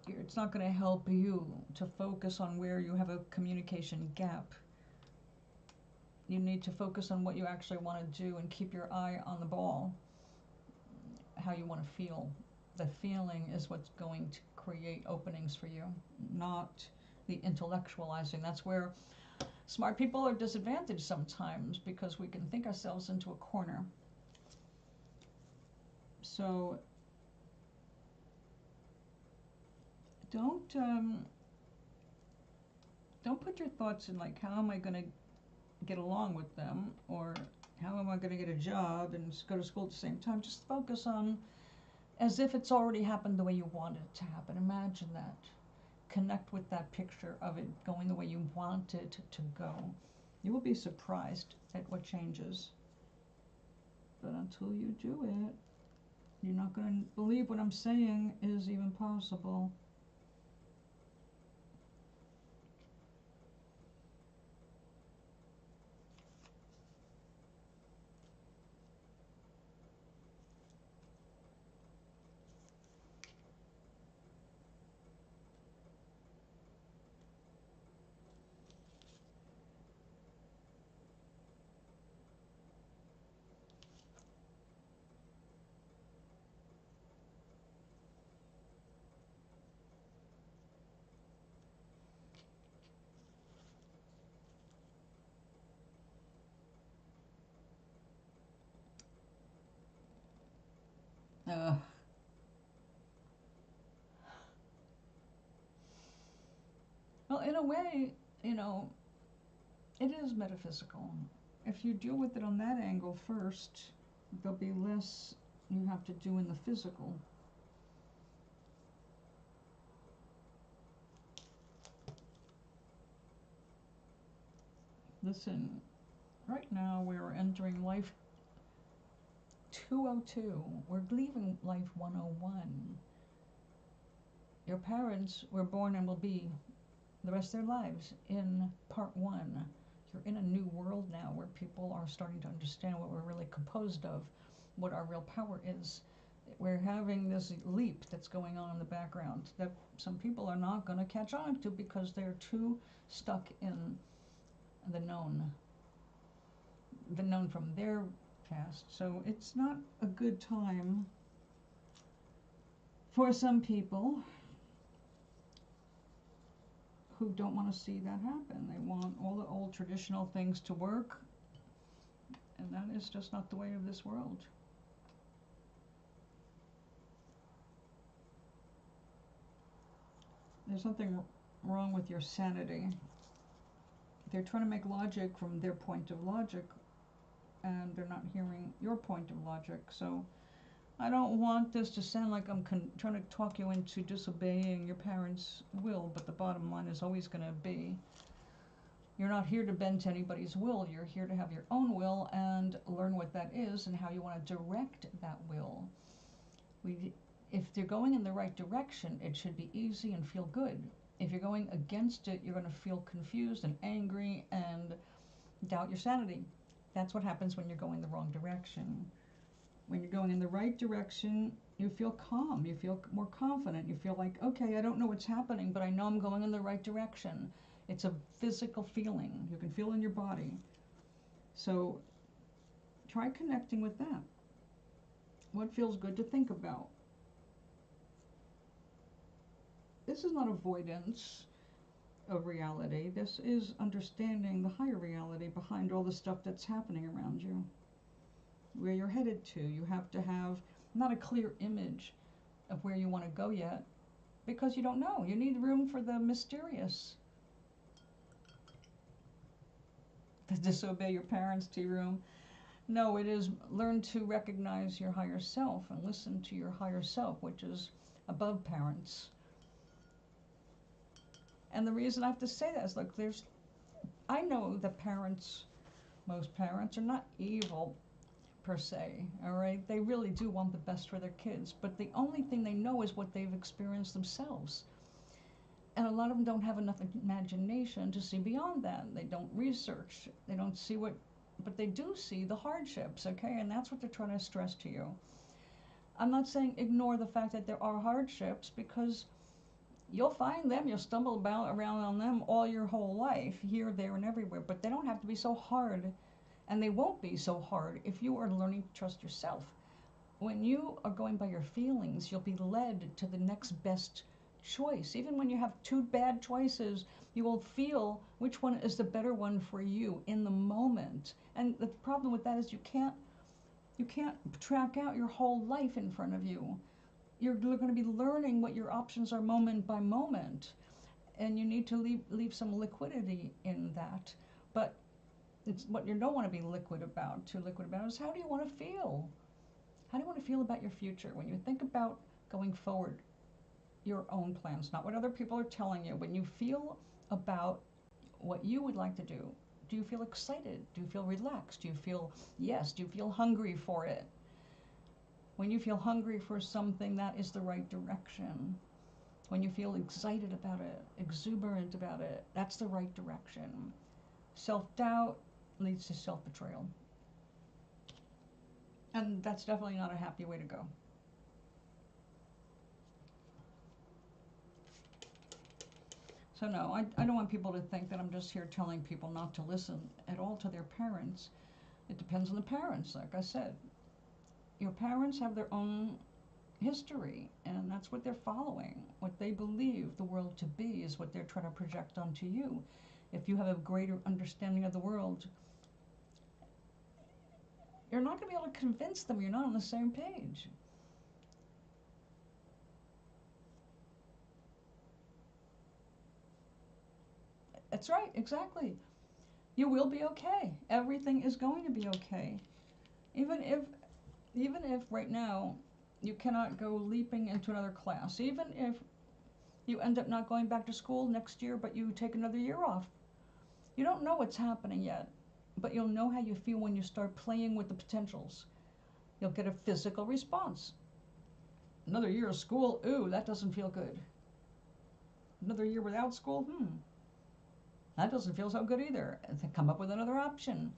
it's not going to help you to focus on where you have a communication gap. You need to focus on what you actually want to do and keep your eye on the ball, how you want to feel. The feeling is what's going to create openings for you, not the intellectualizing. That's where smart people are disadvantaged sometimes, because we can think ourselves into a corner. So don't put your thoughts in like, how am I going to get along with them, or how am I going to get a job and go to school at the same time. Just focus on as if it's already happened the way you want it to happen. Imagine that. Connect with that picture of it going the way you want it to go. You will be surprised at what changes. But until you do it, you're not going to believe what I'm saying is even possible. Uh, well, in a way, you know, it is metaphysical. If you deal with it on that angle first, there'll be less you have to do in the physical. Listen, right now we're entering life 202. We're leaving life 101. Your parents were born and will be the rest of their lives in part one. You're in a new world now where people are starting to understand what we're really composed of, what our real power is. We're having this leap that's going on in the background that some people are not going to catch on to because they're too stuck in the known from their past. So it's not a good time for some people who don't want to see that happen. They want all the old traditional things to work, and that is just not the way of this world. There's something wrong with your sanity. They're trying to make logic from their point of logic, and they're not hearing your point of logic. So I don't want this to sound like I'm trying to talk you into disobeying your parents' will, but the bottom line is always going to be you're not here to bend to anybody's will. You're here to have your own will and learn what that is and how you want to direct that will. If you're going in the right direction, it should be easy and feel good. If you're going against it, you're going to feel confused and angry and doubt your sanity. That's what happens when you're going the wrong direction. When you're going in the right direction, you feel calm, you feel more confident, you feel like, okay, I don't know what's happening, but I know I'm going in the right direction. It's a physical feeling. You can feel in your body. So try connecting with that. What feels good to think about? This is not avoidance of reality. This is understanding the higher reality behind all the stuff that's happening around you. Where you're headed to. You have to have not a clear image of where you want to go yet because you don't know. You need room for the mysterious. To disobey your parents, tea room. No, it is learn to recognize your higher self and listen to your higher self, which is above parents. And the reason I have to say that is, look, I know that most parents are not evil per se, all right? They really do want the best for their kids, but the only thing they know is what they've experienced themselves. And a lot of them don't have enough imagination to see beyond that. They don't research. They don't see but they do see the hardships, okay? And that's what they're trying to stress to you. I'm not saying ignore the fact that there are hardships, because you'll find them, you'll stumble around on them all your whole life, here, there, and everywhere, but they don't have to be so hard, and they won't be so hard if you are learning to trust yourself. When you are going by your feelings, you'll be led to the next best choice. Even when you have two bad choices, you will feel which one is the better one for you in the moment. And the problem with that is you can't track out your whole life in front of you. You're going to be learning what your options are moment by moment, and you need to leave some liquidity in that. But it's what you don't want to be too liquid about is, how do you want to feel? How do you want to feel about your future? When you think about going forward, your own plans, not what other people are telling you. When you feel about what you would like to do you feel excited? Do you feel relaxed? Do you feel yes? Do you feel hungry for it? When you feel hungry for something, that is the right direction. When you feel excited about it, exuberant about it, that's the right direction. Self-doubt leads to self-betrayal. And that's definitely not a happy way to go. So no, I don't want people to think that I'm just here telling people not to listen at all to their parents. It depends on the parents, like I said. Your parents have their own history, and that's what they're following. What they believe the world to be is what they're trying to project onto you. If you have a greater understanding of the world, you're not going to be able to convince them you're not on the same page. That's right, exactly. You will be okay. Everything is going to be okay. Even if even if right now you cannot go leaping into another class, even if you end up not going back to school next year but you take another year off. You don't know what's happening yet, but you'll know how you feel when you start playing with the potentials. You'll get a physical response. Another year of school, ooh, that doesn't feel good. Another year without school, that doesn't feel so good either. Come up with another option.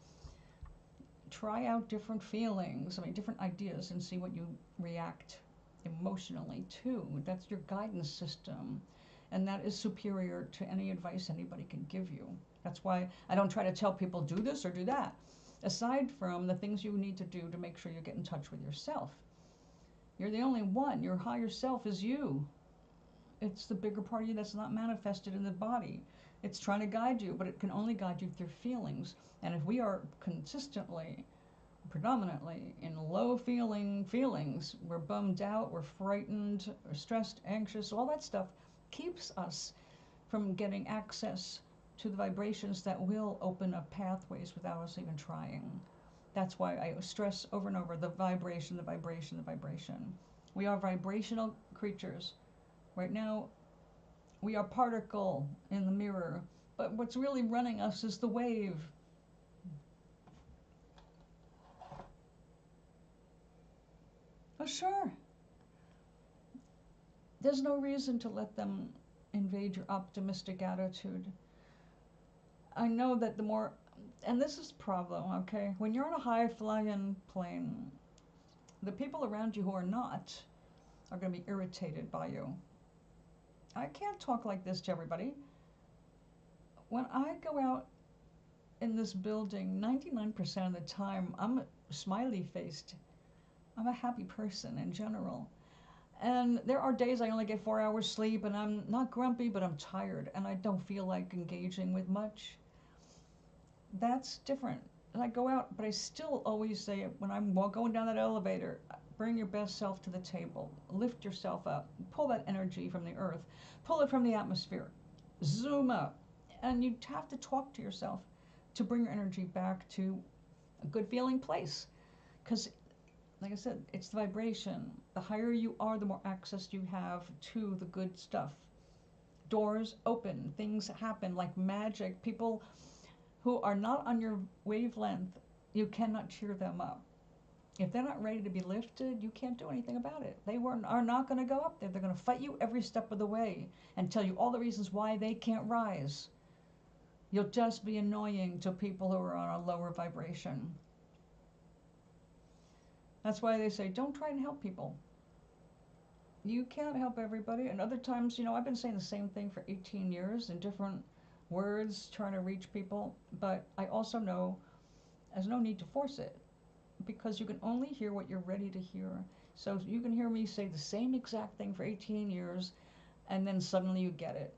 Try out different feelings, different ideas, and see what you react emotionally to. That's your guidance system, and that is superior to any advice anybody can give you. That's why I don't try to tell people do this or do that, aside from the things you need to do to make sure you get in touch with yourself. You're the only one. Your higher self is you. It's the bigger part of you that's not manifested in the body. It's trying to guide you, but it can only guide you through feelings. And if we are consistently, predominantly in low feelings, we're bummed out, we're frightened, we're stressed, anxious, all that stuff keeps us from getting access to the vibrations that will open up pathways without us even trying. That's why I stress over and over the vibration, the vibration, the vibration. We are vibrational creatures. Right now, we are particle in the mirror, but what's really running us is the wave. Oh, sure. There's no reason to let them invade your optimistic attitude. I know that the more, and this is the problem, okay? When you're on a high-flying plane, the people around you who are not are going to be irritated by you. I can't talk like this to everybody. When I go out in this building, 99% of the time, I'm smiley-faced. I'm a happy person in general. And there are days I only get 4 hours sleep and I'm not grumpy, but I'm tired and I don't feel like engaging with much. That's different. And I go out, but I still always say when I'm going down that elevator, bring your best self to the table. Lift yourself up. Pull that energy from the earth. Pull it from the atmosphere. Zoom up. And you have to talk to yourself to bring your energy back to a good feeling place. Because like I said, it's the vibration. The higher you are, the more access you have to the good stuff. Doors open, things happen like magic. People who are not on your wavelength, you cannot cheer them up. If they're not ready to be lifted, you can't do anything about it. They are not going to go up there. They're going to fight you every step of the way and tell you all the reasons why they can't rise. You'll just be annoying to people who are on a lower vibration. That's why they say, don't try and help people. You can't help everybody. And other times, I've been saying the same thing for 18 years in different words, trying to reach people. But I also know there's no need to force it because you can only hear what you're ready to hear. So you can hear me say the same exact thing for 18 years and then suddenly you get it.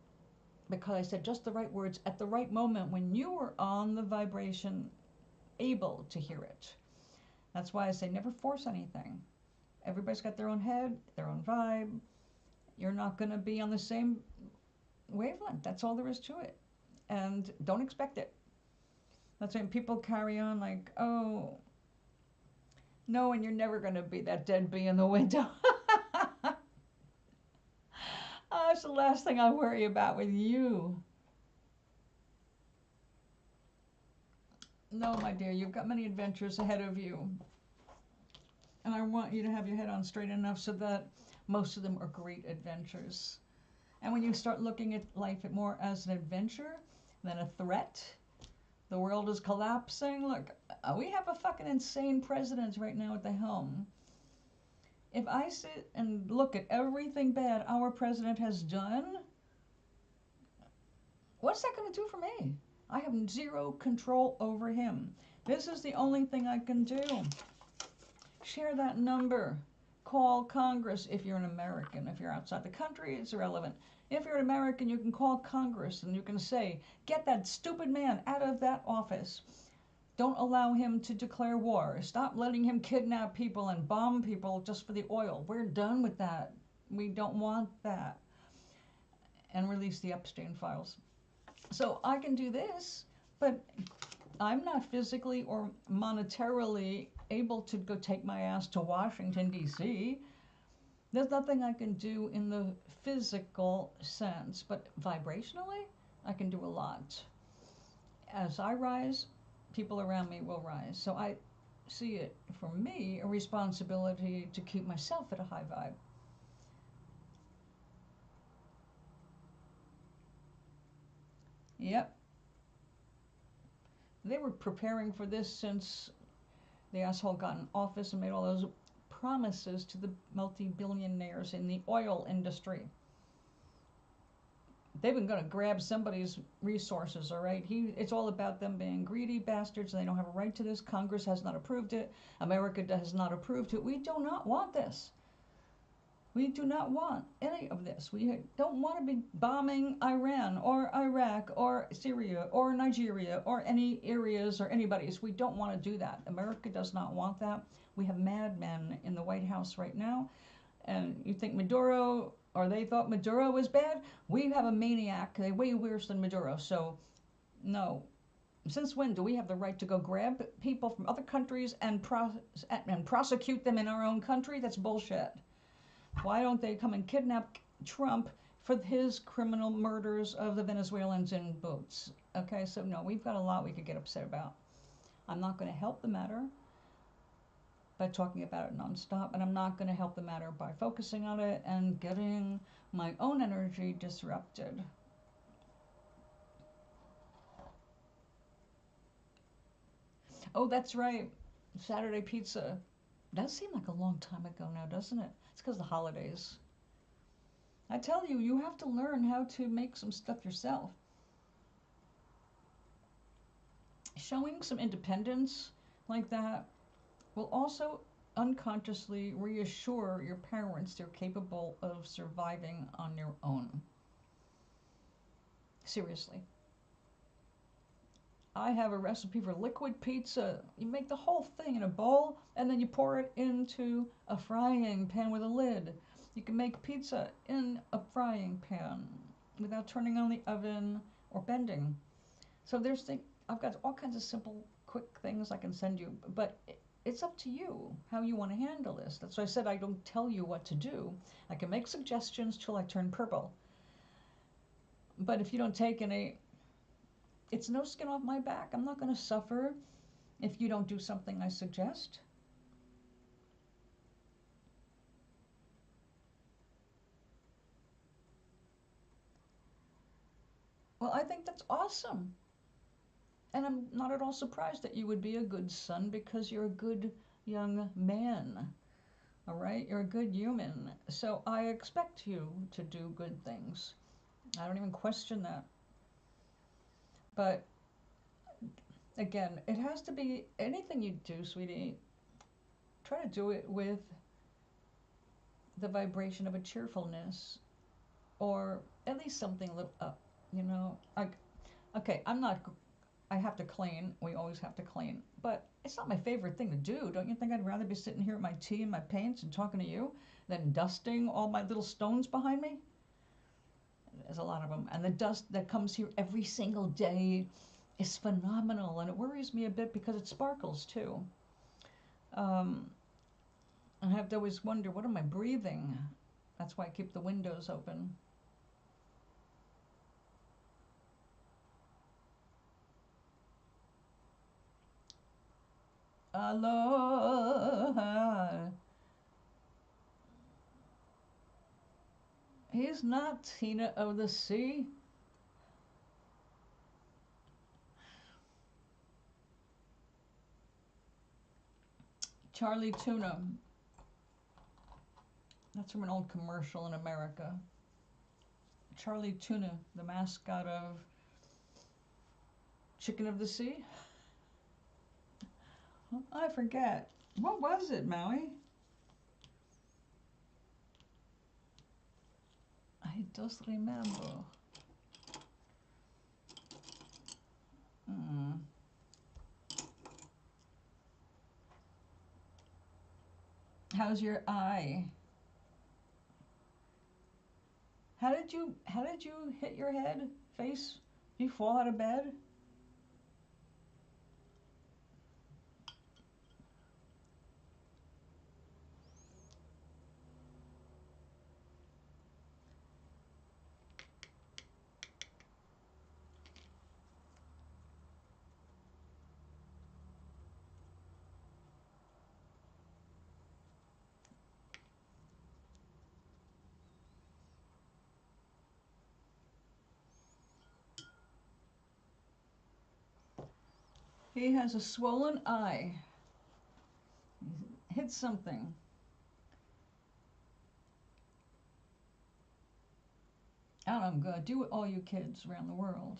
Because I said just the right words at the right moment when you were on the vibration, able to hear it. That's why I say never force anything. Everybody's got their own head, their own vibe. You're not going to be on the same wavelength. That's all there is to it. And don't expect it. That's when people carry on like, oh, no, and you're never going to be that dead bee in the window. Oh, it's the last thing I worry about with you. No, my dear, you've got many adventures ahead of you. And I want you to have your head on straight enough so that most of them are great adventures. And when you start looking at life more as an adventure than a threat, the world is collapsing. Look, we have a fucking insane president right now at the helm. If I sit and look at everything bad our president has done, what's that going to do for me? I have zero control over him. This is the only thing I can do. Share that number. Call Congress if you're an American. If you're outside the country, it's irrelevant. If you're an American, you can call Congress and you can say, get that stupid man out of that office. Don't allow him to declare war. Stop letting him kidnap people and bomb people just for the oil. We're done with that. We don't want that. And release the Epstein files. So I can do this, but I'm not physically or monetarily able to go take my ass to Washington, D.C. There's nothing I can do in the physical sense, but vibrationally, I can do a lot. As I rise, people around me will rise. So I see it, for me, a responsibility to keep myself at a high vibe. Yep. They were preparing for this since the asshole got in office and made all those promises to the multi-billionaires in the oil industry. They've been going to grab somebody's resources, all right? It's all about them being greedy bastards, and they don't have a right to this. Congress has not approved it. America has not approved it. We do not want this. We do not want any of this. We don't want to be bombing Iran or Iraq or Syria or Nigeria or any areas or anybody's. We don't want to do that. America does not want that. We have madmen in the White House right now. And you think Maduro, or they thought Maduro was bad? We have a maniac, way worse than Maduro. So, no. Since when do we have the right to go grab people from other countries and prosecute them in our own country? That's bullshit. Why don't they come and kidnap Trump for his criminal murders of the Venezuelans in boats? Okay, so no, we've got a lot we could get upset about. I'm not going to help the matter by talking about it nonstop, and I'm not going to help the matter by focusing on it and getting my own energy disrupted. Oh, that's right. Saturday pizza. Does seem like a long time ago now, doesn't it? It's because of the holidays. I tell you, you have to learn how to make some stuff yourself. Showing some independence like that will also unconsciously reassure your parents they're capable of surviving on their own. Seriously. I have a recipe for liquid pizza. You make the whole thing in a bowl and then you pour it into a frying pan with a lid. You can make pizza in a frying pan without turning on the oven or bending. So I've got all kinds of simple, quick things I can send you, but it's up to you how you want to handle this. That's why I said I don't tell you what to do. I can make suggestions till I turn purple. But if you don't take any, it's no skin off my back. I'm not going to suffer if you don't do something I suggest. Well, I think that's awesome. And I'm not at all surprised that you would be a good son because you're a good young man. All right? You're a good human. So I expect you to do good things. I don't even question that. But again, it has to be anything you do, sweetie. Try to do it with the vibration of a cheerfulness or at least something a little up, you know? Okay, I have to clean. We always have to clean. But it's not my favorite thing to do. Don't you think I'd rather be sitting here with my tea and my paints and talking to you than dusting all my little stones behind me? There's a lot of them. And the dust that comes here every single day is phenomenal. And it worries me a bit because it sparkles too. I have to always wonder, what am I breathing? That's why I keep the windows open. Aloha. He's not Tina of the Sea. Charlie Tuna. That's from an old commercial in America. Charlie Tuna, the mascot of Chicken of the Sea. I forget. What was it, Maui? I just remember. How's your eye? How did you hit your head? Face? You fall out of bed? He has a swollen eye. He hit something. And I'm gonna do it, all you kids around the world.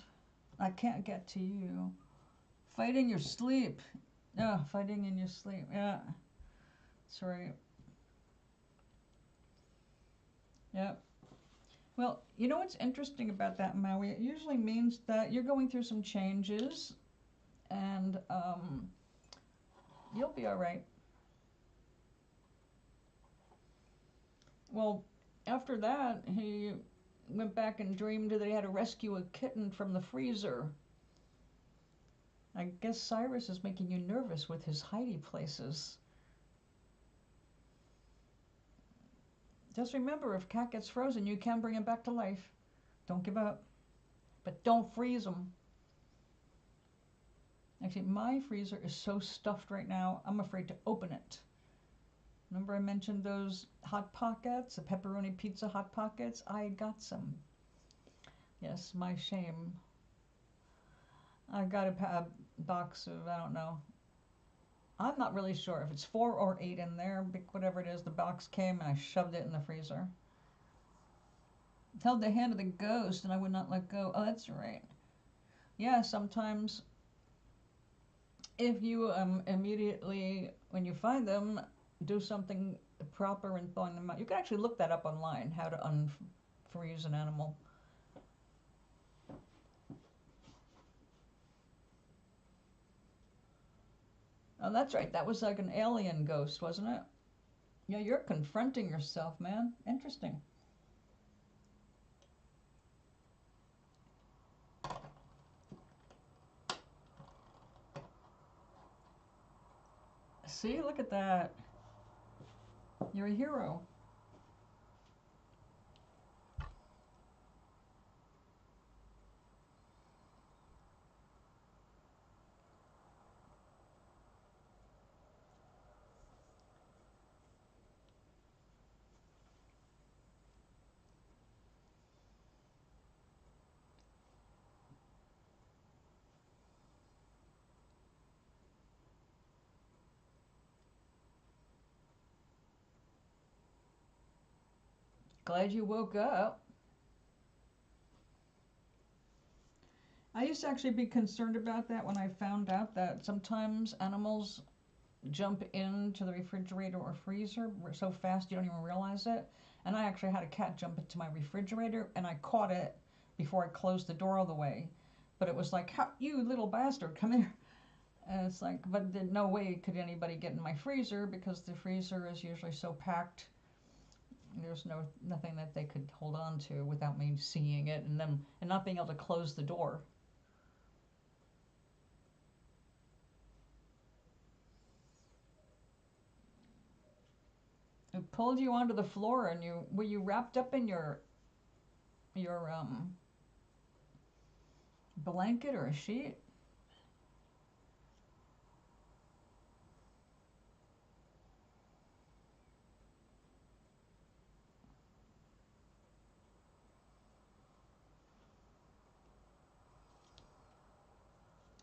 I can't get to you. Fight in your sleep. Yeah, fighting in your sleep. Yeah, that's right. Yep. Well, you know what's interesting about that, Maui? It usually means that you're going through some changes, and you'll be all right. Well, after that, he went back and dreamed that he had to rescue a kitten from the freezer. I guess Cyrus is making you nervous with his hidey places. Just remember, if cat gets frozen, you can bring him back to life. Don't give up. But don't freeze him. Actually, my freezer is so stuffed right now, I'm afraid to open it. Remember I mentioned those Hot Pockets, the pepperoni pizza Hot Pockets? I got some. Yes, my shame. I got a box of, I don't know. I'm not really sure if it's 4 or 8 in there, whatever it is. The box came and I shoved it in the freezer. Held the hand of the ghost and I would not let go. Oh, that's right. Yeah, sometimes if you immediately, when you find them, do something proper and thawing them out. You can actually look that up online, how to unfreeze an animal. Oh, that's right. That was like an alien ghost, wasn't it? Yeah, you're confronting yourself, man. Interesting. See, look at that. You're a hero. Glad you woke up. I used to actually be concerned about that when I found out that sometimes animals jump into the refrigerator or freezer so fast you don't even realize it. And I actually had a cat jump into my refrigerator and I caught it before I closed the door all the way. But it was like, how, you little bastard, come here. And it's like, but no way could anybody get in my freezer because the freezer is usually so packed. There's nothing that they could hold on to without me seeing it and them and not being able to close the door. It pulled you onto the floor and you were you wrapped up in your blanket or a sheet?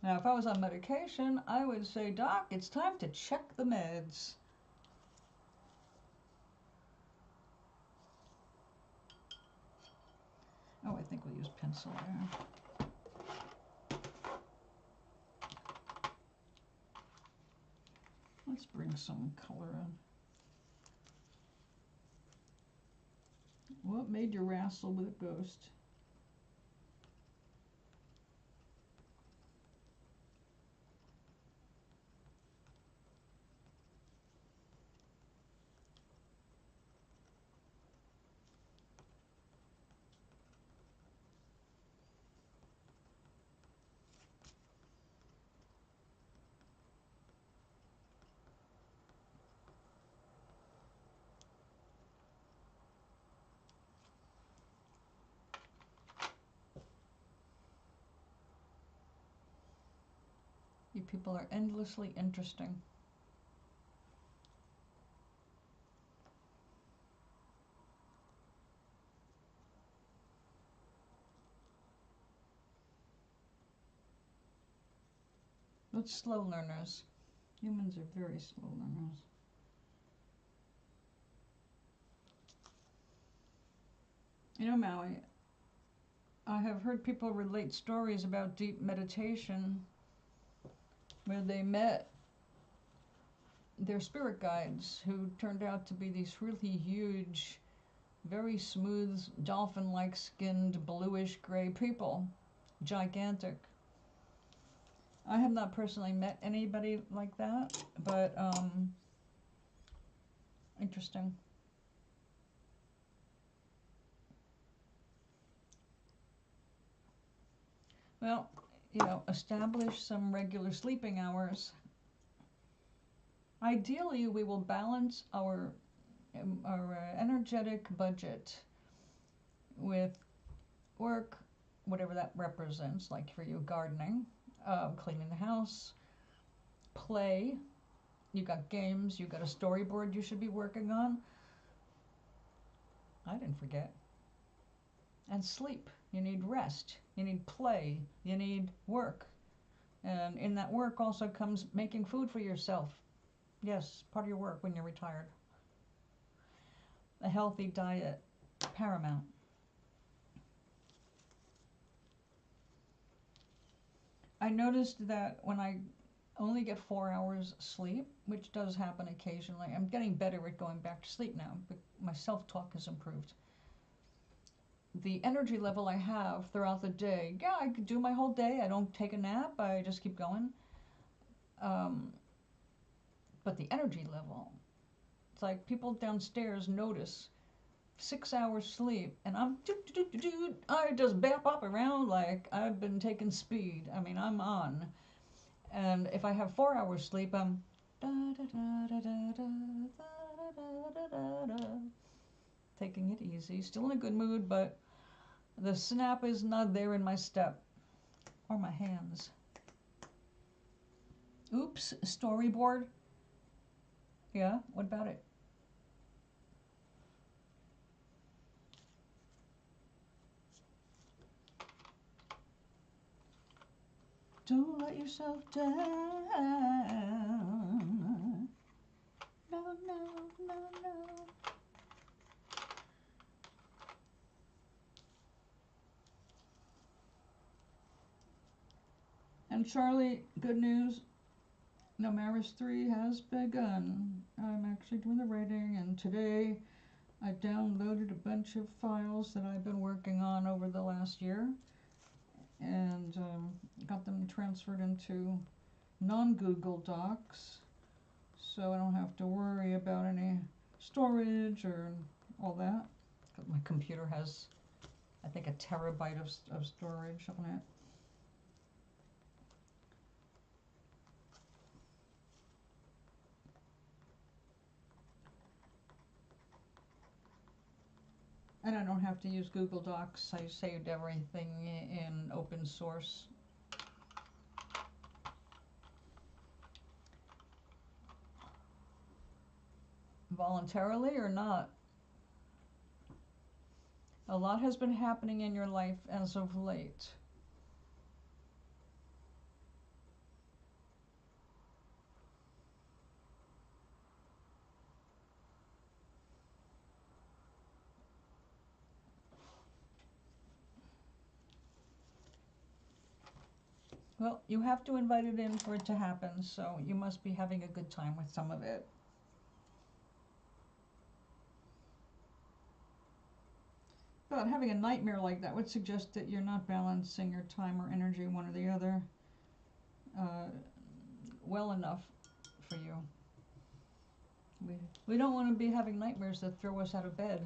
Now, if I was on medication, I would say, Doc, it's time to check the meds. Oh, I think we'll use pencil there. Let's bring some color in. What made you wrestle with a ghost? You people are endlessly interesting. But slow learners. Humans are very slow learners. You know, Maui, I have heard people relate stories about deep meditation where they met their spirit guides who turned out to be these really huge, very smooth, dolphin-like skinned, bluish gray people. Gigantic. I have not personally met anybody like that, but interesting. Well, you know, establish some regular sleeping hours. Ideally, we will balance our energetic budget with work, whatever that represents, like for you, gardening, cleaning the house, play. You got games, you got a storyboard you should be working on. I didn't forget. And sleep. You need rest. You need play. You need work. And in that work also comes making food for yourself. Yes, part of your work when you're retired. A healthy diet, paramount. I noticed that when I only get 4 hours sleep, which does happen occasionally, I'm getting better at going back to sleep now, but my self-talk has improved. The energy level I have throughout the day, yeah, I could do my whole day. I don't take a nap. I just keep going. But the energy level, it's like people downstairs notice 6 hours sleep, and I just bop around like I've been taking speed. I mean, I'm on. And if I have 4 hours sleep, I'm taking it easy, still in a good mood, but the snap is not there in my step or my hands. Oops, storyboard. Yeah, what about it? Don't let yourself down. No, no, no, no. And Charlie, good news. No, Maris 3 has begun. I'm actually doing the writing, and today I downloaded a bunch of files that I've been working on over the last year and got them transferred into non-Google Docs, so I don't have to worry about any storage or all that. My computer has, I think, a terabyte of storage on it. And I don't have to use Google Docs. I saved everything in open source. Voluntarily or not, a lot has been happening in your life as of late. Well, you have to invite it in for it to happen, so you must be having a good time with some of it. But having a nightmare like that would suggest that you're not balancing your time or energy, one or the other, well enough for you. We don't want to be having nightmares that throw us out of bed.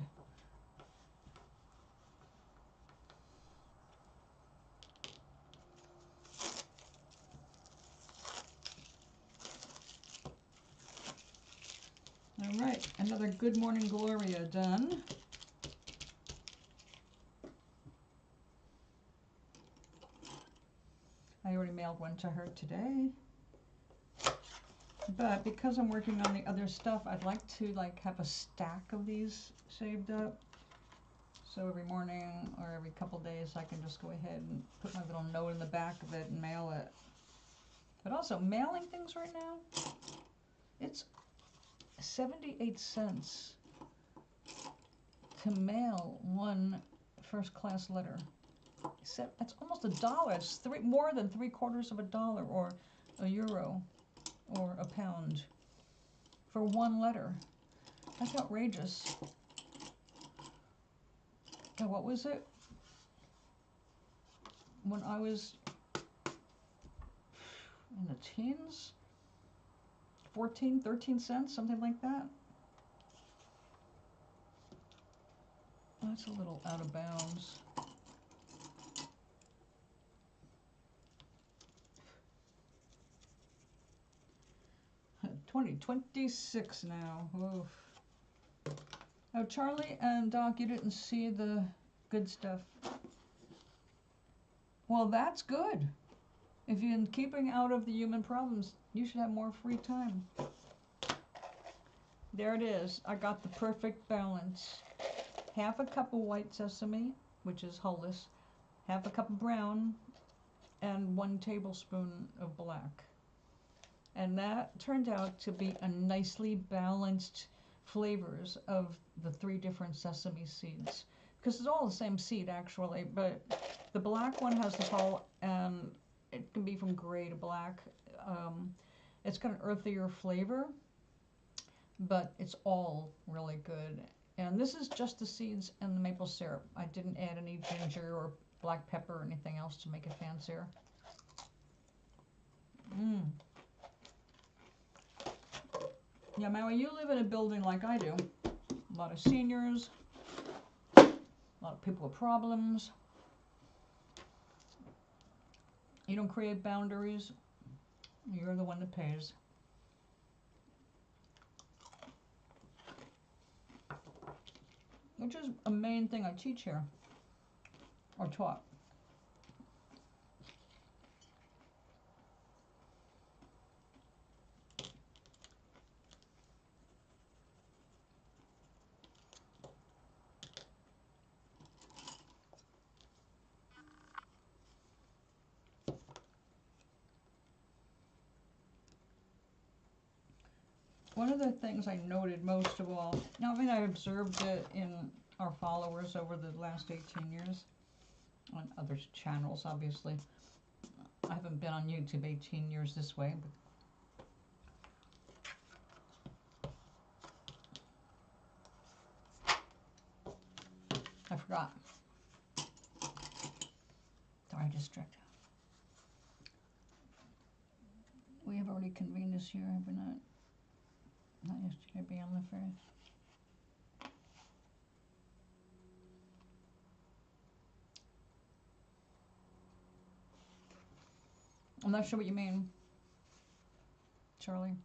All right, another Good Morning Gloria done. I already mailed one to her today. But because I'm working on the other stuff, I'd like to like have a stack of these saved up. So every morning or every couple days I can just go ahead and put my little note in the back of it and mail it. But also mailing things right now, it's 78 cents to mail one first class letter. That's almost $1. It's more than $0.75 or €1 or £1 for one letter. That's outrageous. And what was it? When I was in the teens? 14, 13 cents, something like that. That's a little out of bounds. $20.26 now. Oof. Oh, Charlie and Doc, you didn't see the good stuff. Well, that's good. If you're keeping out of the human problems, you should have more free time. There it is. I got the perfect balance. Half a cup of white sesame, which is hulless, half a cup of brown, and 1 tablespoon of black. And that turned out to be a nicely balanced flavors of the 3 different sesame seeds. Because it's all the same seed actually, but the black one has the hull, and it can be from gray to black. It's got an earthier flavor, but it's all really good. And this is just the seeds and the maple syrup. I didn't add any ginger or black pepper or anything else to make it fancier. Yeah, man, when you live in a building like I do, a lot of seniors, a lot of people with problems, you don't create boundaries, you're the one that pays. Which is a main thing I teach here, or taught. One of the things I noted most of all, now I mean I observed it in our followers over the last 18 years, on other channels obviously. I haven't been on YouTube 18 years this way, but I forgot. Sorry, distracted. We have already convened this year, have we not? Not yesterday, be on the first. I'm not sure what you mean, Charlie.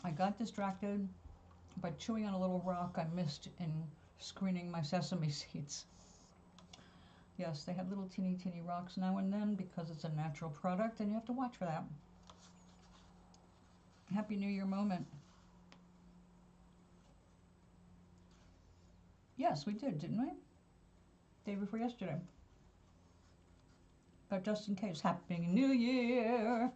I got distracted by chewing on a little rock I missed in screening my sesame seeds. Yes, they have little teeny rocks now and then because it's a natural product and you have to watch for that. Happy New Year moment. Yes, we did, didn't we? Day before yesterday. But just in case, Happy New Year.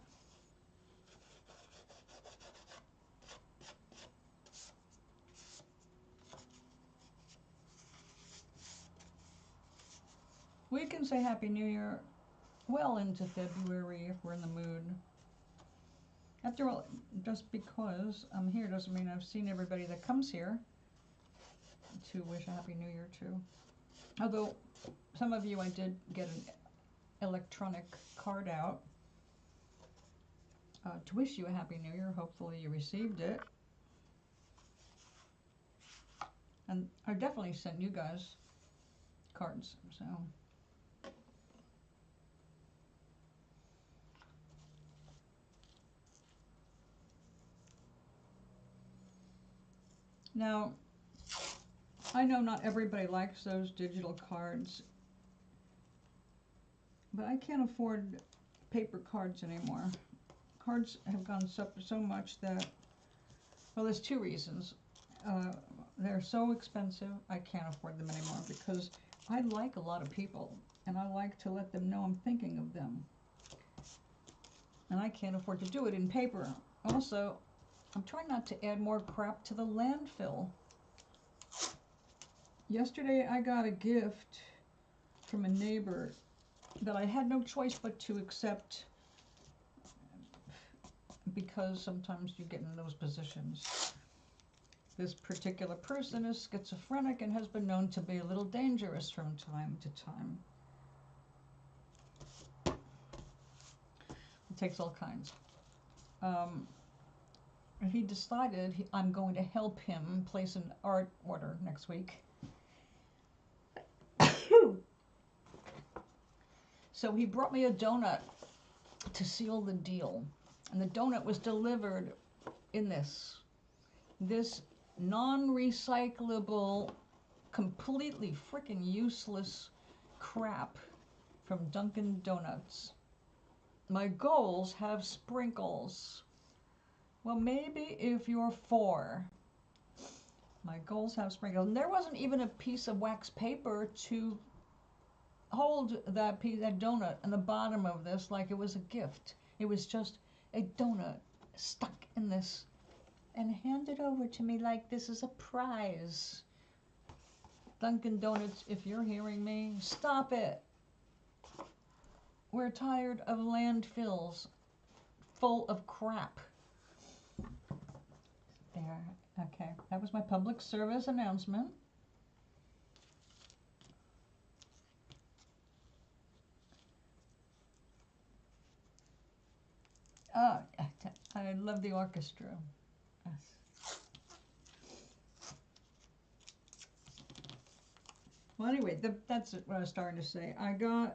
We can say Happy New Year well into February if we're in the mood. After all, just because I'm here doesn't mean I've seen everybody that comes here to wish a Happy New Year to. Although some of you I did get an electronic card out to wish you a Happy New Year. Hopefully you received it. And I definitely sent you guys cards, so. Now, I know not everybody likes those digital cards, but I can't afford paper cards anymore. Cards have gone so much that, well, there's two reasons. They're so expensive, I can't afford them anymore because I like a lot of people and I like to let them know I'm thinking of them. And I can't afford to do it in paper. Also, I'm trying not to add more crap to the landfill. Yesterday I got a gift from a neighbor that I had no choice but to accept because sometimes you get in those positions. This particular person is schizophrenic and has been known to be a little dangerous from time to time. It takes all kinds. He decided I'm going to help him place an art order next week. So he brought me a donut to seal the deal. And the donut was delivered in this non-recyclable, completely freaking useless crap from Dunkin' Donuts. My goals have sprinkles. Well, maybe if you're 4. My goals have sprinkles. And there wasn't even a piece of wax paper to hold that donut in the bottom of this like it was a gift. It was just a donut stuck in this and handed over to me like this is a prize. Dunkin' Donuts, if you're hearing me, stop it. We're tired of landfills full of crap. There, okay, that was my public service announcement. I love the orchestra. Yes. Well, anyway, that's what I was starting to say. I know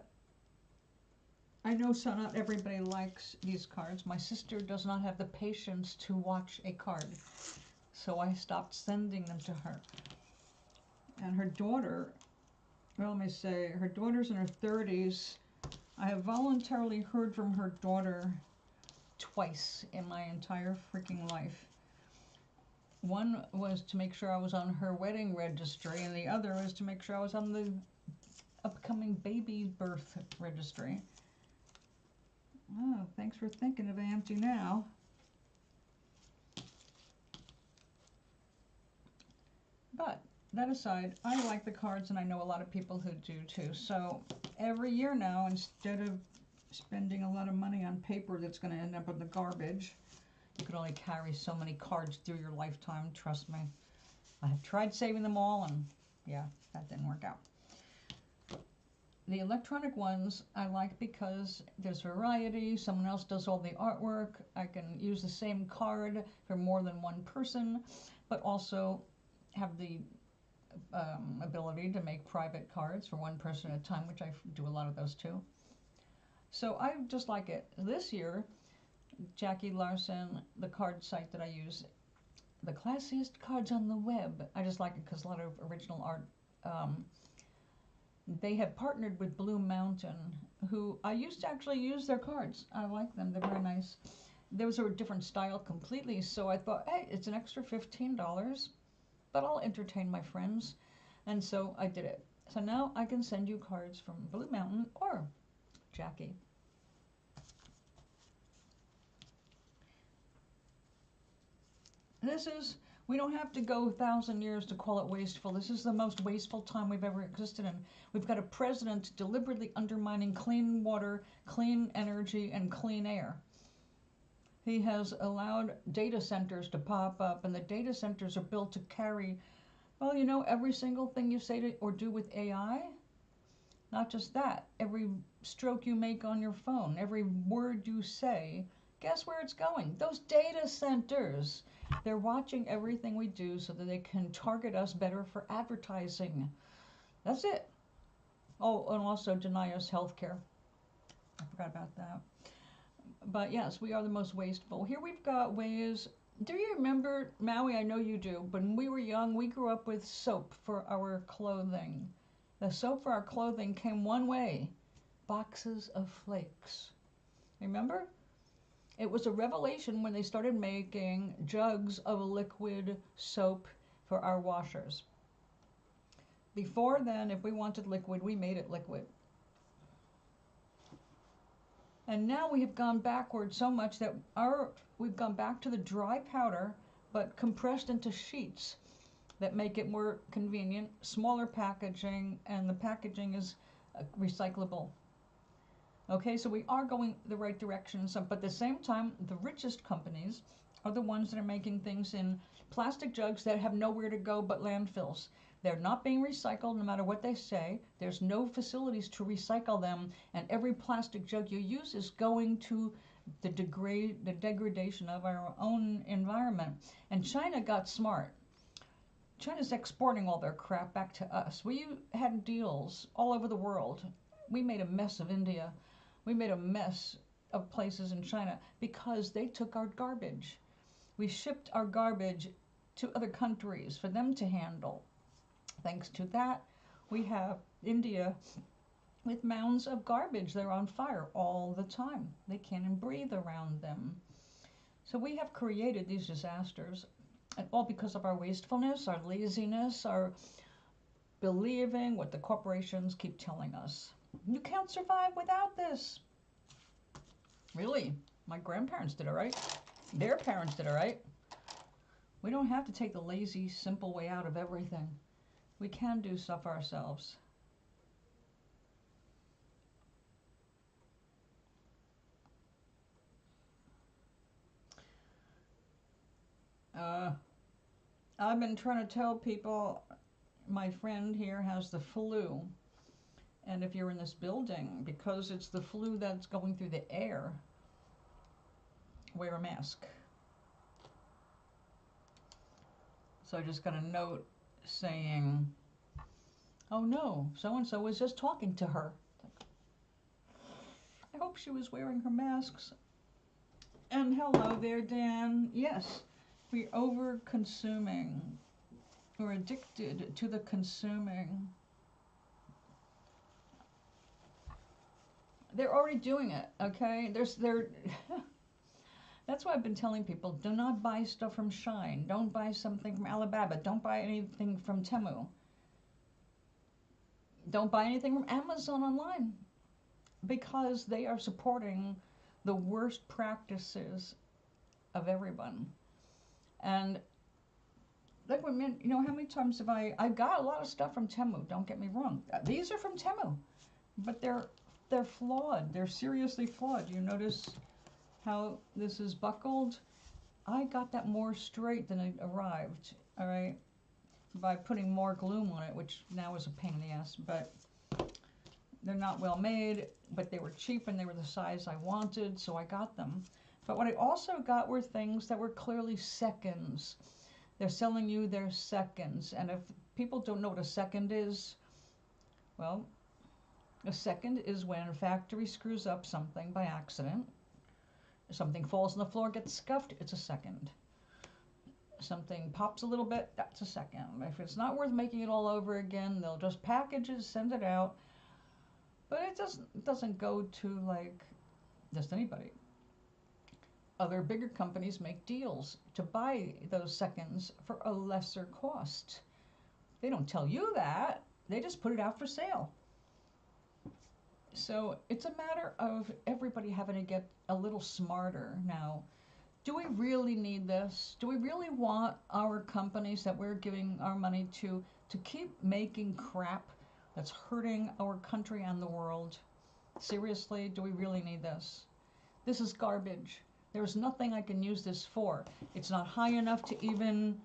not everybody likes these cards. My sister does not have the patience to watch a card, so I stopped sending them to her. And her daughter, well, let me say, her daughter's in her 30s. I have voluntarily heard from her daughter twice in my entire freaking life. One was to make sure I was on her wedding registry, and the other was to make sure I was on the upcoming baby birth registry. Oh, thanks for thinking of Auntie now. But that aside, I like the cards, and I know a lot of people who do too. So every year now, instead of spending a lot of money on paper that's going to end up in the garbage, you can only carry so many cards through your lifetime, trust me. I have tried saving them all, and yeah, that didn't work out. The electronic ones I like because there's variety. Someone else does all the artwork. I can use the same card for more than one person, but also have the ability to make private cards for one person at a time, which I do a lot of those too. So I just like it. This year, Jackie Larson, the card site that I use, the classiest cards on the web. I just like it because a lot of original art. They have partnered with Blue Mountain, who I used to actually use their cards. I like them. They're very nice. Those are a different style completely, so I thought, hey, it's an extra $15, but I'll entertain my friends. And so I did it. So now I can send you cards from Blue Mountain or Jackie. We don't have to go 1,000 years to call it wasteful. This is the most wasteful time we've ever existed in. We've got a president deliberately undermining clean water, clean energy, and clean air. He has allowed data centers to pop up, and the data centers are built to carry, well, you know, every single thing you say to or do with AI. Not just that, every stroke you make on your phone, every word you say, guess where it's going? Those data centers. They're watching everything we do so that they can target us better for advertising. That's it. Oh, and also deny us health care. I forgot about that. But yes, we are the most wasteful. Here we've got ways Do you remember, Maui? I know you do. But when we were young, we grew up with soap for our clothing. The soap for our clothing came one way, boxes of flakes. Remember? It was a revelation when they started making jugs of liquid soap for our washers. Before then, if we wanted liquid, we made it liquid. And now we have gone backward so much that we've gone back to the dry powder, but compressed into sheets that make it more convenient, smaller packaging, and the packaging is recyclable. Okay, so we are going the right direction, but at the same time, the richest companies are the ones that are making things in plastic jugs that have nowhere to go but landfills. They're not being recycled no matter what they say. There's no facilities to recycle them, and every plastic jug you use is going to the degradation of our own environment. And China got smart. China's exporting all their crap back to us. We had deals all over the world. We made a mess of India. We made a mess of places in China because they took our garbage. We shipped our garbage to other countries for them to handle. Thanks to that, we have India with mounds of garbage. They're on fire all the time. They can't even breathe around them. So we have created these disasters, and all because of our wastefulness, our laziness, our believing what the corporations keep telling us. You can't survive without this. Really, my grandparents did it right. Their parents did it right. We don't have to take the lazy, simple way out of everything. We can do stuff ourselves. I've been trying to tell people, my friend here has the flu. And if you're in this building, because it's the flu that's going through the air, wear a mask. So I just got a note saying, oh no, so-and-so was just talking to her. I hope she was wearing her masks. And hello there, Dan. Yes, we're over-consuming. We're addicted to the consuming. They're already doing it, okay? That's why I've been telling people, do not buy stuff from Shine. Don't buy something from Alibaba. Don't buy anything from Temu. Don't buy anything from Amazon online, because they are supporting the worst practices of everyone. And like, how many times have I got a lot of stuff from Temu, don't get me wrong. These are from Temu, but they're flawed. They're seriously flawed. You notice how this is buckled? I got that more straight than it arrived, all right, by putting more glue on it, which now is a pain in the ass, but they're not well made, but they were cheap and they were the size I wanted, so I got them. But what I also got were things that were clearly seconds. They're selling you their seconds, and if people don't know what a second is, well, a second is when a factory screws up something by accident. Something falls on the floor, gets scuffed, it's a second. Something pops a little bit, that's a second. If it's not worth making it all over again, they'll just package it, send it out. But it doesn't go to like just anybody. Other bigger companies make deals to buy those seconds for a lesser cost. They don't tell you that. They just put it out for sale. So it's a matter of everybody having to get a little smarter now. Do we really need this? Do we really want our companies that we're giving our money to keep making crap that's hurting our country and the world? Seriously, do we really need this? This is garbage. There's nothing I can use this for. It's not high enough to even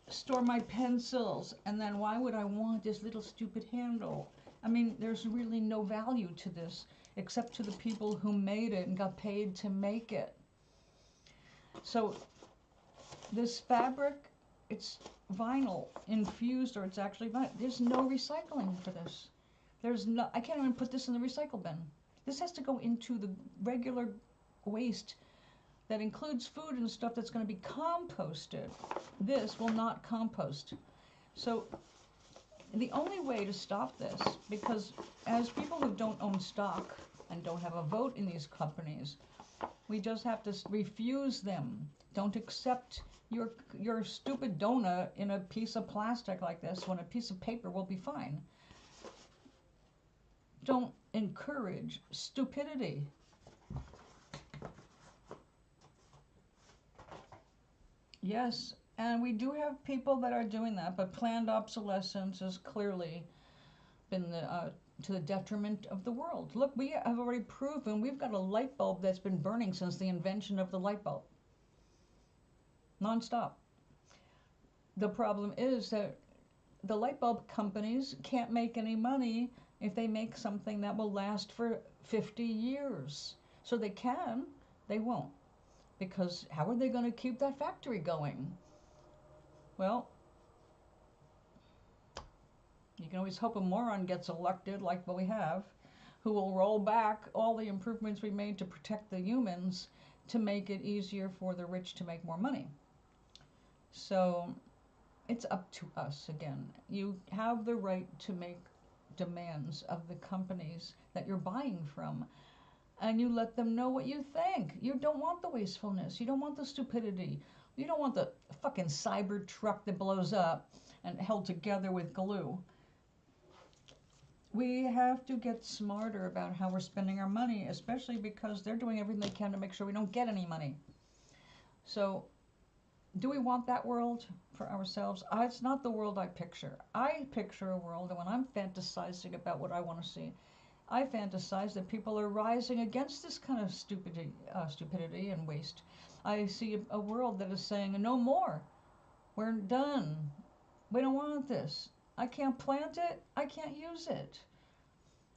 store my pencils. And then why would I want this little stupid handle? I mean, there's really no value to this except to the people who made it and got paid to make it. So this fabric, it's vinyl infused, or it's actually vinyl. There's no recycling for this. I can't even put this in the recycle bin. This has to go into the regular waste that includes food and stuff that's going to be composted. This will not compost. So the only way to stop this, because as people who don't own stock and don't have a vote in these companies, we just have to refuse them. Don't accept your stupid donut in a piece of plastic like this when a piece of paper will be fine. Don't encourage stupidity. Yes, and we do have people that are doing that, but planned obsolescence has clearly been to the detriment of the world. Look, we have already proven we've got a light bulb that's been burning since the invention of the light bulb. Non-stop. The problem is that the light bulb companies can't make any money if they make something that will last for 50 years. So they can, they won't. Because how are they going to keep that factory going? Well, you can always hope a moron gets elected like what we have, who will roll back all the improvements we made to protect the humans to make it easier for the rich to make more money. So it's up to us again. You have the right to make demands of the companies that you're buying from, and you let them know what you think. You don't want the wastefulness. You don't want the stupidity. You don't want the fucking cyber truck that blows up and held together with glue. We have to get smarter about how we're spending our money, especially because they're doing everything they can to make sure we don't get any money. So, do we want that world for ourselves? It's not the world I picture. I picture a world, and when I'm fantasizing about what I want to see, I fantasize that people are rising against this kind of stupidity and waste. I see a world that is saying, no more. We're done. We don't want this. I can't plant it. I can't use it.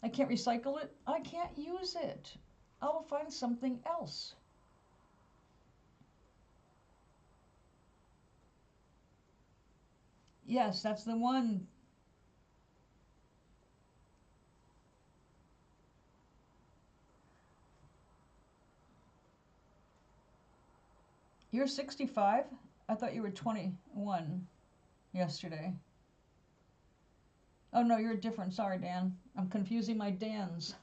I can't recycle it. I can't use it. I will find something else. Yes, that's the one. You're 65? I thought you were 21 yesterday. Oh no, you're different. Sorry, Dan. I'm confusing my Dans.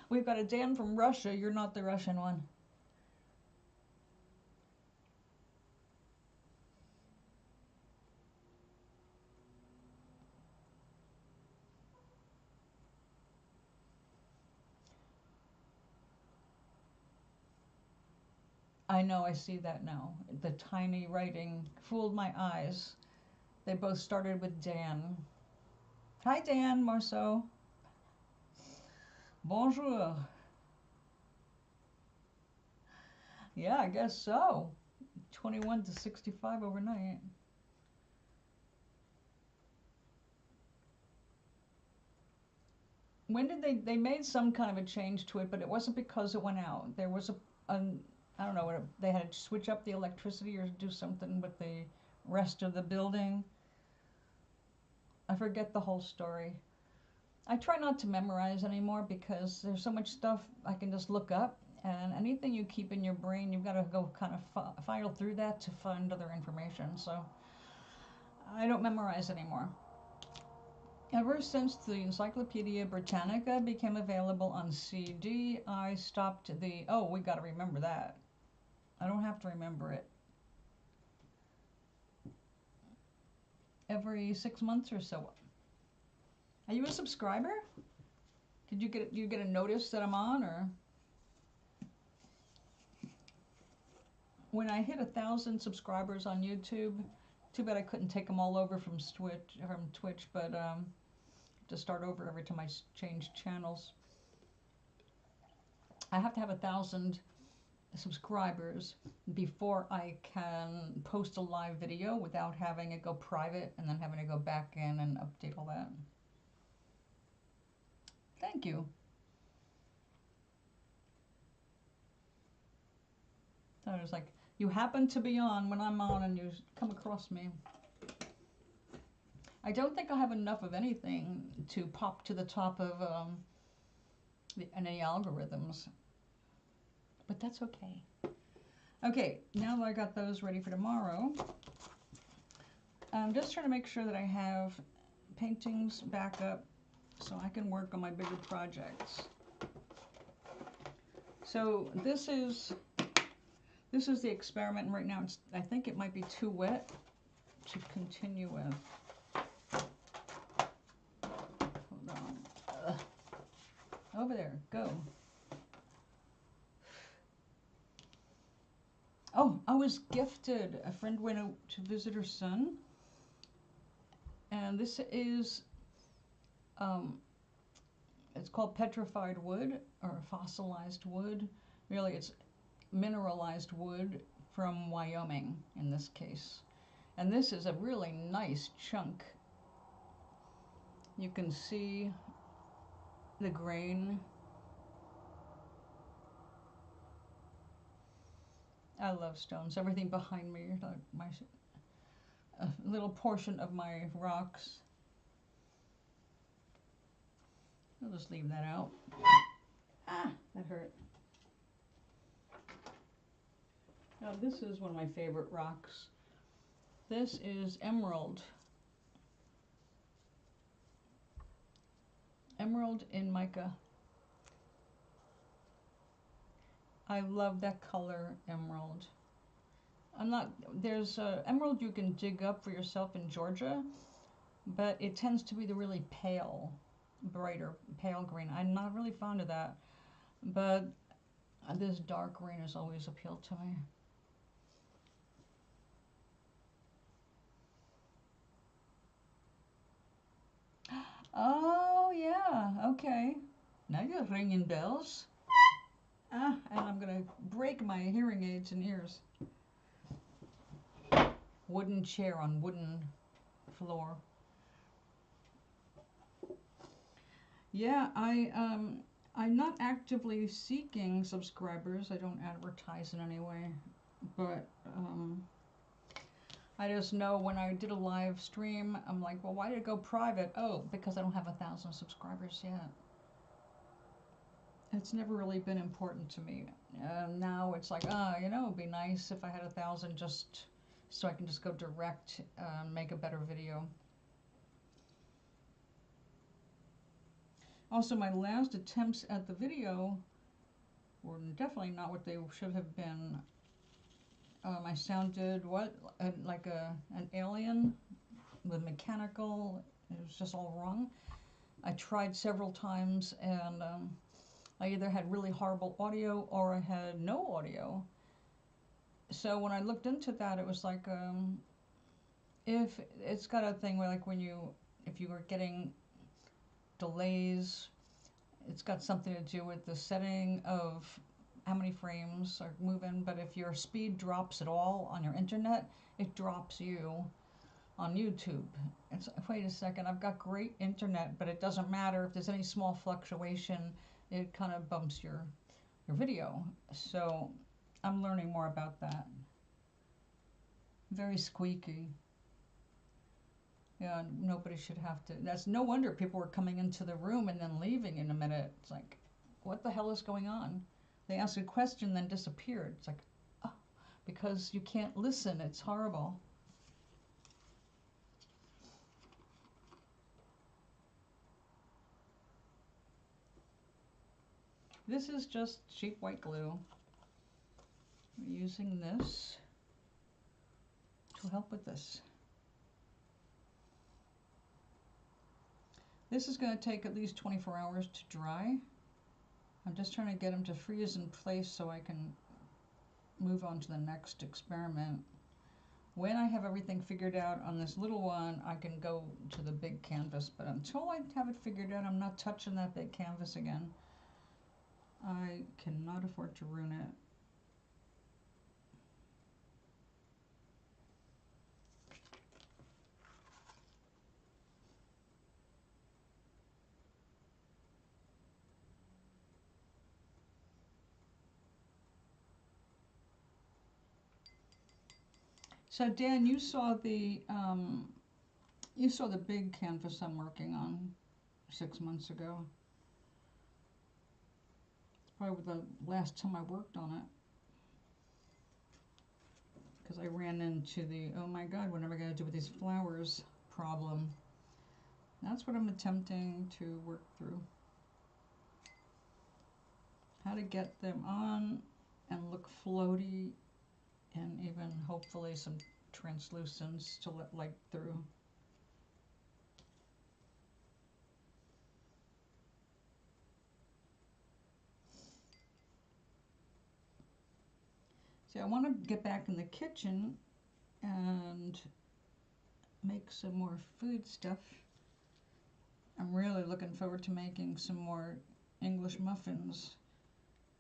We've got a Dan from Russia. You're not the Russian one. I know, I see that now. The tiny writing fooled my eyes. They both started with Dan. Hi, Dan Marceau. Bonjour. Yeah, I guess so. 21 to 65 overnight. When did they made some kind of a change to it, but it wasn't because it went out. There was I don't know, they had to switch up the electricity or do something with the rest of the building. I forget the whole story. I try not to memorize anymore because there's so much stuff I can just look up, and anything you keep in your brain, you've got to go kind of file through that to find other information. So I don't memorize anymore. Ever since the Encyclopedia Britannica became available on CD, I stopped we got to remember that. I don't have to remember it. Every 6 months or so. Are you a subscriber? Did you get a notice that I'm on, or? When I hit 1,000 subscribers on YouTube, too bad I couldn't take them all over from Twitch, but to start over every time I change channels. I have to have 1,000 subscribers before I can post a live video without having it go private and then having to go back in and update all that. Thank you. So it was like, you happen to be on when I'm on and you come across me. I don't think I have enough of anything to pop to the top of any algorithms. But that's okay. Okay, now that I got those ready for tomorrow, I'm just trying to make sure that I have paintings back up so I can work on my bigger projects. So this is the experiment, and right now I think it might be too wet to continue with. Hold on. Over there, go. Oh, I was gifted. A friend went out to visit her son, and this is, it's called petrified wood or fossilized wood. Really, it's mineralized wood from Wyoming in this case. And this is a really nice chunk. You can see the grain. I love stones. Everything behind me, like a little portion of my rocks. I'll just leave that out. Ah, that hurt. Now this is one of my favorite rocks. This is emerald. Emerald in mica. I love that color, emerald. There's emerald you can dig up for yourself in Georgia, but it tends to be the really pale, brighter, pale green. I'm not really fond of that, but this dark green has always appealed to me. Oh, yeah, okay. Now you're ringing bells. Ah, and I'm going to break my hearing aids and ears. Wooden chair on wooden floor. Yeah, I'm not actively seeking subscribers. I don't advertise in any way, but I just know when I did a live stream, I'm like, well, why did it go private? Oh, because I don't have 1,000 subscribers yet. It's never really been important to me. Now it's like, you know, it'd be nice if I had 1,000 just so I can just go direct, make a better video. Also, my last attempts at the video were definitely not what they should have been. I sounded like an alien with mechanical. It was just all wrong. I tried several times, and I either had really horrible audio or I had no audio. So when I looked into that, it was like, if it's got a thing where like if you were getting delays, it's got something to do with the setting of how many frames are moving. But if your speed drops at all on your internet, it drops you on YouTube. It's, wait a second, I've got great internet, but it doesn't matter if there's any small fluctuation, it kind of bumps your video. So I'm learning more about that. Very squeaky. Yeah, nobody should have to. That's no wonder people were coming into the room and then leaving in a minute. It's like, what the hell is going on? They asked a question, then disappeared. It's like, oh, because you can't listen. It's horrible. This is just cheap white glue. We're using this to help with this. This is going to take at least 24 hours to dry. I'm just trying to get them to freeze in place so I can move on to the next experiment. When I have everything figured out on this little one, I can go to the big canvas. But until I have it figured out, I'm not touching that big canvas again. I cannot afford to ruin it. So Dan, you saw the big canvas I'm working on 6 months ago. It's probably the last time I worked on it. because I ran into the, oh my God, what am I going to do with these flowers problem. That's what I'm attempting to work through. How to get them on and look floaty, and even hopefully some translucence to let light through. See, I want to get back in the kitchen and make some more food stuff. I'm really looking forward to making some more English muffins.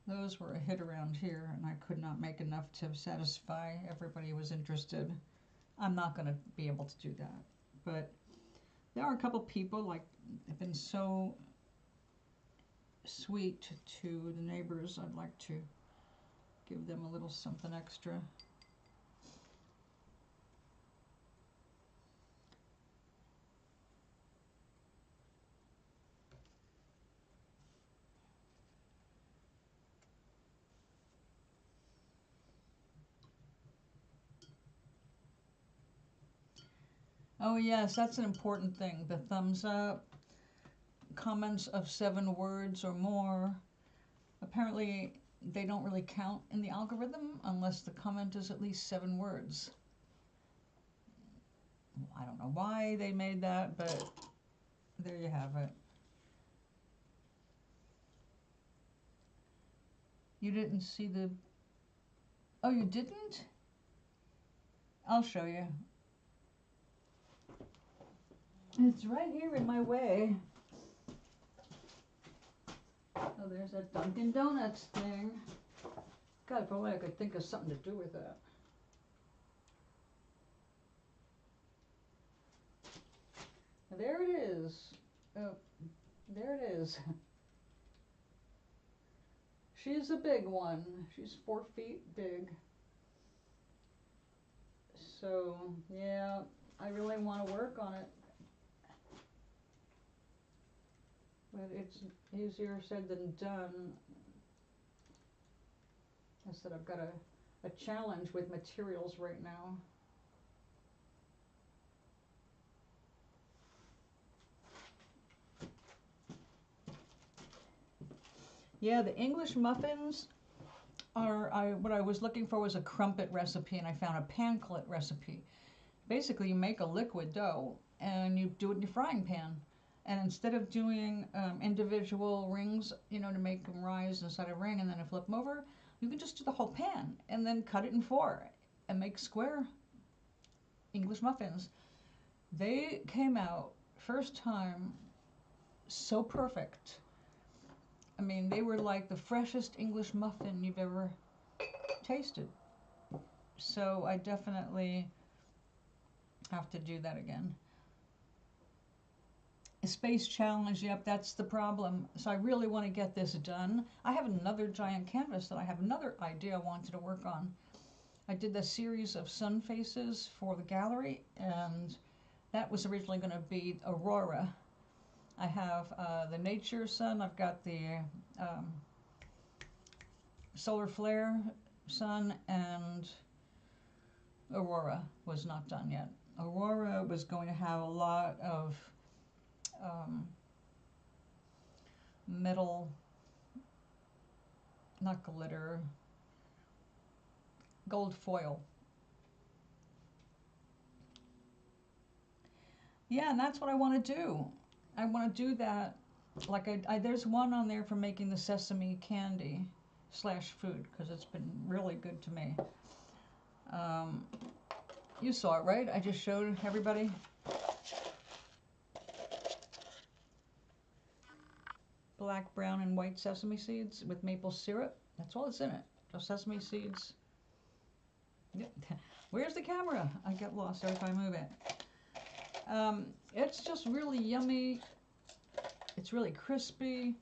Those were a hit around here, and I could not make enough to satisfy everybody who was interested. I'm not going to be able to do that. But there are a couple people, like, have been so sweet to the neighbors. I'd like to give them a little something extra. Oh yes, that's an important thing. The thumbs up, comments of 7 words or more. Apparently, they don't really count in the algorithm unless the comment is at least 7 words. I don't know why they made that, but there you have it. You didn't see the... Oh, you didn't? I'll show you. It's right here in my way. Oh, there's that Dunkin' Donuts thing. God, if only I could think of something to do with that. There it is. Oh, there it is. She's a big one. She's 4 feet big. So, yeah, I really want to work on it. But it's easier said than done. I said I've got a challenge with materials right now. Yeah, the English muffins are, what I was looking for was a crumpet recipe, and I found a panclit recipe. Basically, you make a liquid dough, and you do it in your frying pan. And instead of doing individual rings, you know, to make them rise inside a ring and then flip them over, you can just do the whole pan and then cut it in 4 and make square English muffins. They came out first time so perfect. I mean, they were like the freshest English muffin you've ever tasted. So I definitely have to do that again. A space challenge, yep, that's the problem. So I really want to get this done. I have another giant canvas that I have another idea I wanted to work on. I did the series of sun faces for the gallery, and that was originally going to be Aurora. I have the nature sun, I've got the solar flare sun, and Aurora was not done yet. Aurora was going to have a lot of metal, not glitter, gold foil. Yeah, and that's what I want to do. I want to do that. Like there's one on there for making the sesame candy / food, because it's been really good to me. You saw it, right? I just showed everybody. Black, brown, and white sesame seeds with maple syrup. That's all that's in it. Just sesame seeds. Yep. Where's the camera? I get lost every time I move it. It's just really yummy. It's really crispy.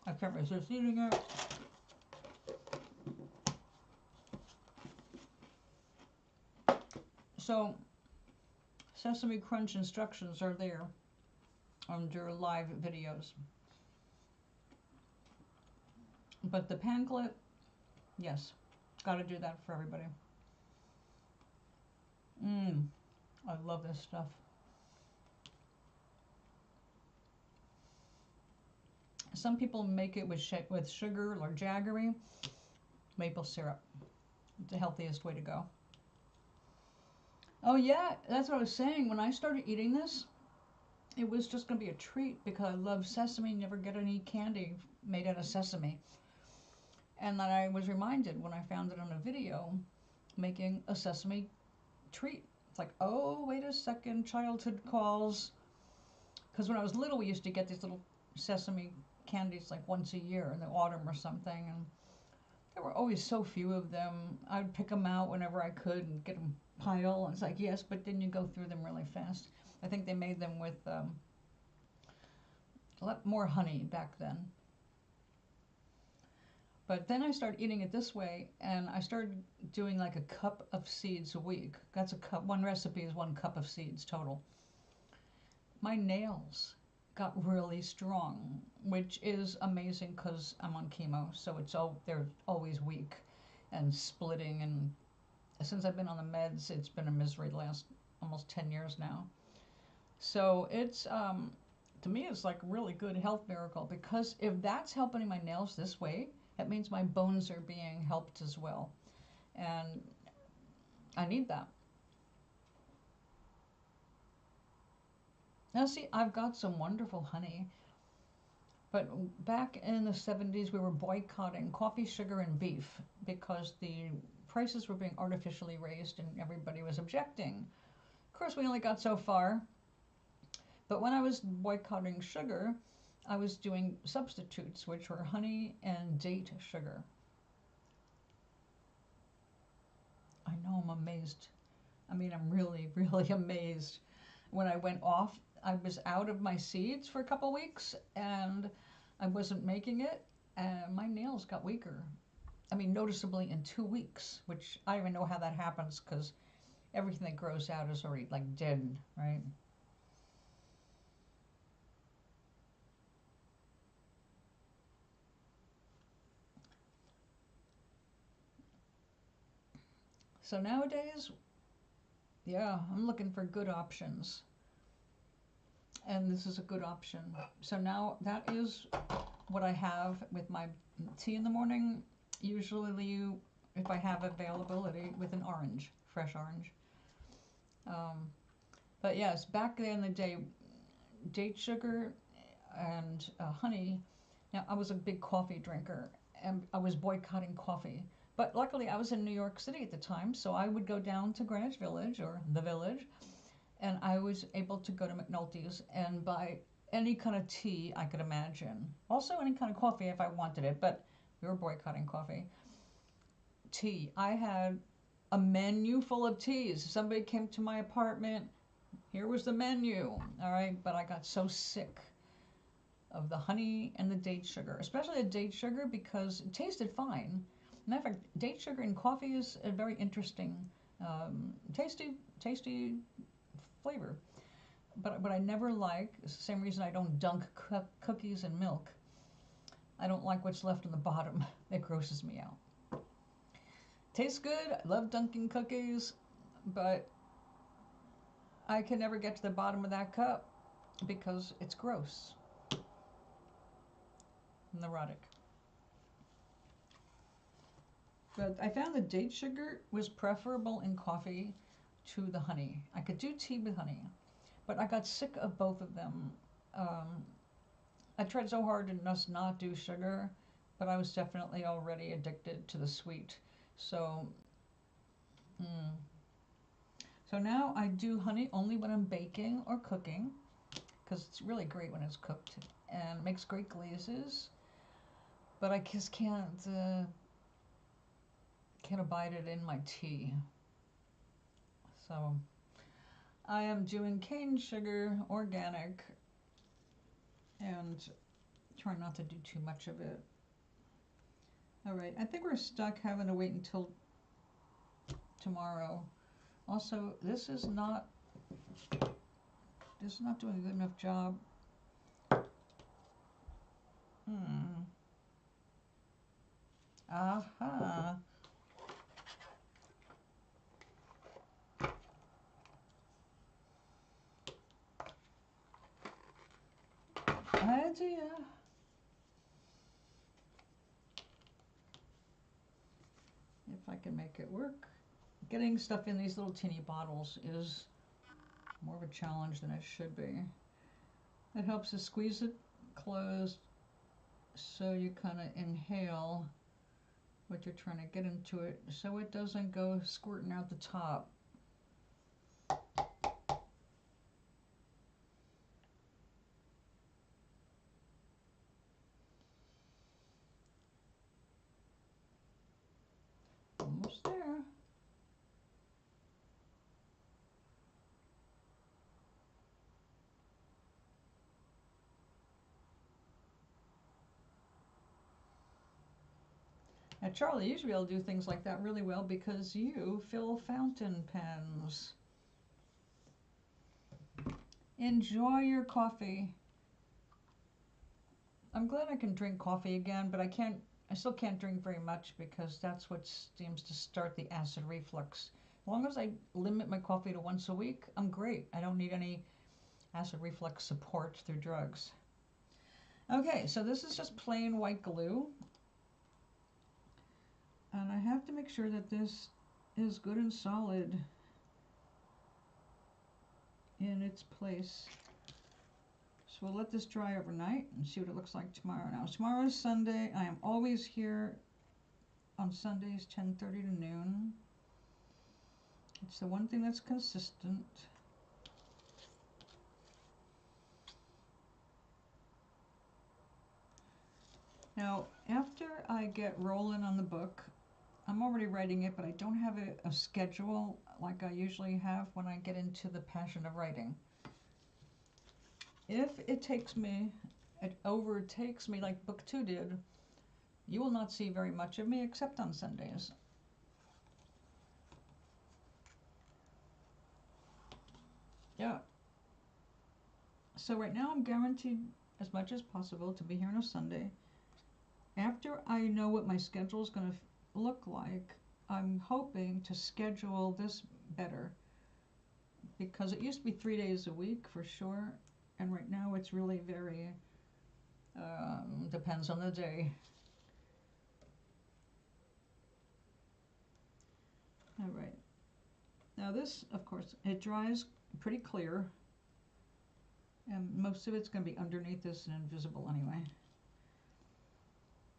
I can't resist eating it. So, Sesame Crunch instructions are there under live videos. But the panclit, yes, got to do that for everybody. Mmm. I love this stuff. Some people make it with sugar or jaggery, maple syrup. It's the healthiest way to go. Oh yeah, that's what I was saying. When I started eating this, it was just going to be a treat because I love sesame. Never get any candy made out of sesame. And then I was reminded when I found it on a video making a sesame treat. It's like, oh, wait a second, childhood calls. Because when I was little, we used to get these little sesame candies like once a year in the autumn or something. And there were always so few of them. I'd pick them out whenever I could and get them pile. And it's like, yes, but then you go through them really fast. I think they made them with a lot more honey back then. But then I started eating it this way, and I started doing like a cup of seeds a week. That's a cup. One recipe is 1 cup of seeds total. My nails got really strong, which is amazing because I'm on chemo, so they're always weak and splitting. And since I've been on the meds, it's been a misery the last almost 10 years now. So it's to me, it's like a really good health miracle because if that's helping my nails this way, that means my bones are being helped as well. And I need that. Now, see, I've got some wonderful honey, but back in the 70s, we were boycotting coffee, sugar, and beef because the prices were being artificially raised and everybody was objecting. Of course, we only got so far. But when I was boycotting sugar, I was doing substitutes, which were honey and date sugar. I know, I'm amazed. I mean, I'm really, really amazed. When I went off, I was out of my seeds for a couple weeks and I wasn't making it, and my nails got weaker. I mean, noticeably in 2 weeks, which I don't even know how that happens because everything that grows out is already like dead, right? So nowadays, yeah, I'm looking for good options. And this is a good option. So now that is what I have with my tea in the morning. Usually, if I have availability, with an orange, fresh orange. Um, but yes, back in the day, date sugar and honey. Now, I was a big coffee drinker and I was boycotting coffee. But luckily, I was in New York City at the time, so I would go down to Greenwich Village or the Village, and I was able to go to McNulty's and buy any kind of tea I could imagine. Also, any kind of coffee if I wanted it, but we were boycotting coffee. Tea. I had a menu full of teas. Somebody came to my apartment, here was the menu. All right, but I got so sick of the honey and the date sugar, especially the date sugar because it tasted fine. Matter of fact, date sugar in coffee is a very interesting, tasty flavor. But what I never like is the same reason I don't dunk cookies in milk. I don't like what's left on the bottom. It grosses me out. Tastes good. I love dunking cookies, but I can never get to the bottom of that cup because it's gross. Neurotic. But I found the date sugar was preferable in coffee to the honey. I could do tea with honey, but I got sick of both of them. Um, I tried so hard to just not do sugar, but I was definitely already addicted to the sweet. So, mm. So now I do honey only when I'm baking or cooking, because it's really great when it's cooked and makes great glazes. But I just can't abide it in my tea. So I am doing cane sugar, organic, and try not to do too much of it. All right, I think we're stuck having to wait until tomorrow. Also, this is not doing a good enough job. Aha. idea. If I can make it work. Getting stuff in these little teeny bottles is more of a challenge than it should be. It helps to squeeze it closed so you kind of inhale what you're trying to get into it so it doesn't go squirting out the top. Almost there. Now, Charlie, usually I'll do things like that really well because you fill fountain pens. Enjoy your coffee. I'm glad I can drink coffee again, but I still can't drink very much because that's what seems to start the acid reflux. As long as I limit my coffee to once a week, I'm great. I don't need any acid reflux support through drugs. Okay, so this is just plain white glue. And I have to make sure that this is good and solid in its place. So we'll let this dry overnight and see what it looks like tomorrow. Now, tomorrow is Sunday. I am always here on Sundays, 10:30 to noon. It's the one thing that's consistent. Now, after I get rolling on the book, I'm already writing it, but I don't have a schedule like I usually have when I get into the passion of writing. If it overtakes me like book 2 did, you will not see very much of me except on Sundays. Yeah. So right now I'm guaranteed as much as possible to be here on a Sunday. After I know what my schedule is going to look like, I'm hoping to schedule this better because it used to be 3 days a week for sure, and right now it's really very depends on the day. All right. Now this, of course, it dries pretty clear, and most of it's going to be underneath this and invisible anyway.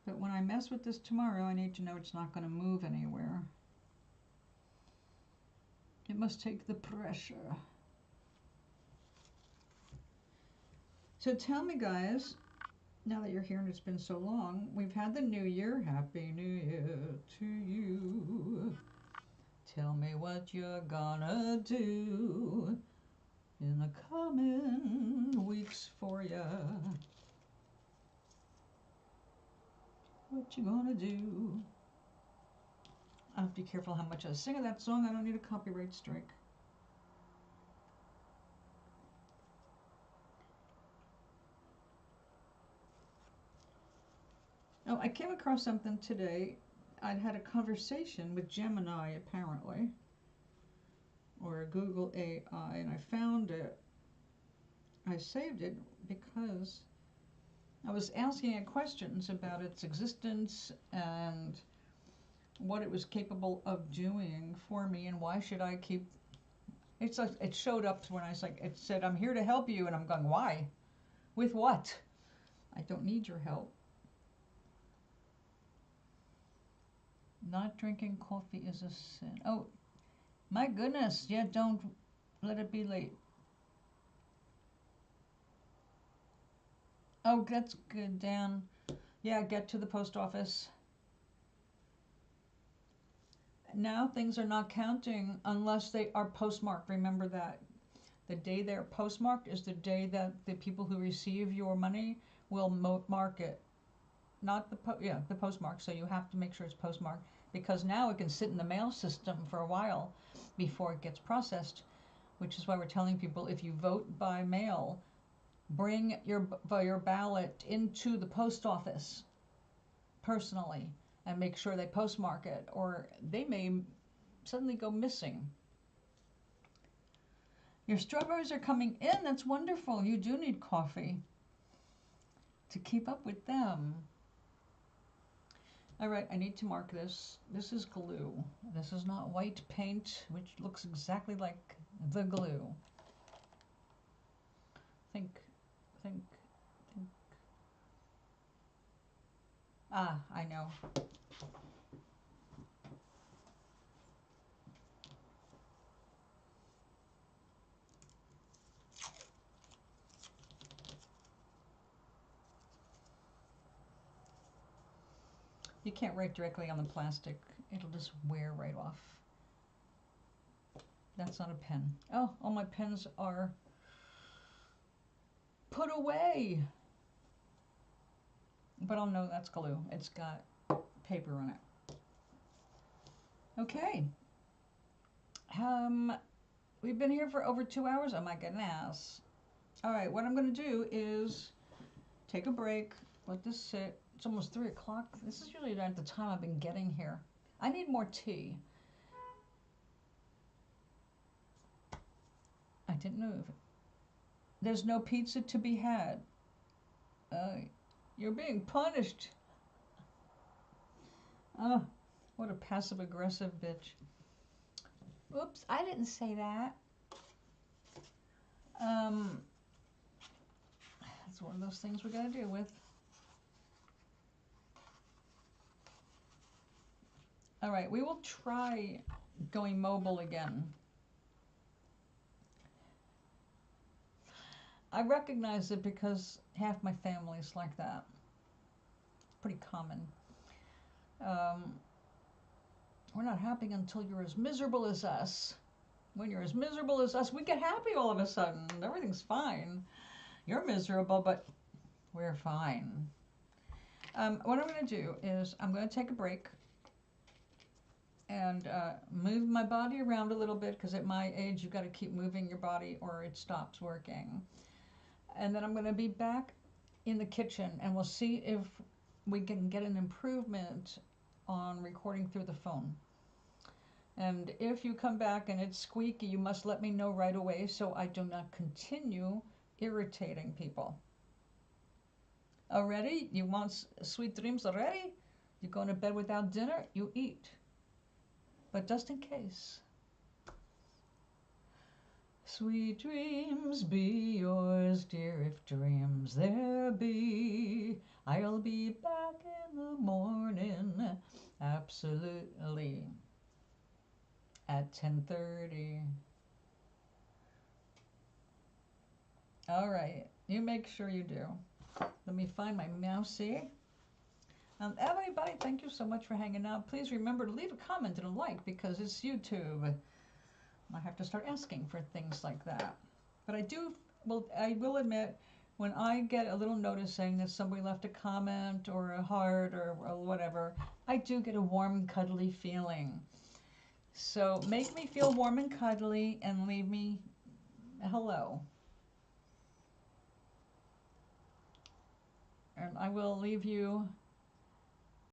But when I mess with this tomorrow, I need to know it's not going to move anywhere. It must take the pressure. So tell me, guys, now that you're here and it's been so long, we've had the new year. Happy New Year to you. Tell me what you're gonna do in the coming weeks for ya. What you gonna do? I have to be careful how much I sing of that song. I don't need a copyright strike. Oh, I came across something today. I'd had a conversation with Gemini, apparently, or Google AI, and I found it. I saved it because I was asking it questions about its existence and what it was capable of doing for me, and why should I keep. It's like it showed up when I was like, it said, "I'm here to help you," and I'm going, "Why? With what? I don't need your help." Not drinking coffee is a sin. Oh, my goodness. Yeah, don't let it be late. Oh, that's good, Dan. Yeah, get to the post office. Now things are not counting unless they are postmarked. Remember that. The day they're postmarked is the day that the people who receive your money will mark it. Not the postmark. So you have to make sure it's postmarked, because now it can sit in the mail system for a while before it gets processed, which is why we're telling people, if you vote by mail, bring your ballot into the post office personally and make sure they postmark it, or they may suddenly go missing. Your strawberries are coming in. That's wonderful. You do need coffee. to keep up with them. All right, I need to mark this. This is glue. This is not white paint, which looks exactly like the glue. Think. Ah, I know. You can't write directly on the plastic. It'll just wear right off. That's not a pen. Oh, all my pens are put away. But I'll know that's glue. It's got paper on it. Okay. We've been here for over 2 hours. Oh my goodness. All right, what I'm going to do is take a break, let this sit. It's almost 3 o'clock. This is usually at the time I've been getting here. I need more tea. I didn't move. There's no pizza to be had. You're being punished. Oh, what a passive-aggressive bitch. Oops, I didn't say that. It's one of those things we gotta deal with. All right, we will try going mobile again. I recognize it because half my family is like that. It's pretty common. We're not happy until you're as miserable as us. When you're as miserable as us, we get happy all of a sudden. Everything's fine. You're miserable, but we're fine. What I'm going to do is I'm going to take a break and move my body around a little bit, because at my age you've got to keep moving your body or it stops working. And then I'm going to be back in the kitchen and we'll see if we can get an improvement on recording through the phone. And if you come back and it's squeaky, you must let me know right away so I do not continue irritating people. Already? You want sweet dreams already? You going to bed without dinner? You eat. But just in case. Sweet dreams be yours, dear, if dreams there be. I'll be back in the morning, absolutely, at 10:30. All right, you make sure you do. Let me find my mousey. Everybody, thank you so much for hanging out. Please remember to leave a comment and a like, because it's YouTube. I have to start asking for things like that. But I will admit, when I get a little notice saying that somebody left a comment or a heart or whatever, I do get a warm, cuddly feeling. So make me feel warm and cuddly and leave me a hello. And I will leave you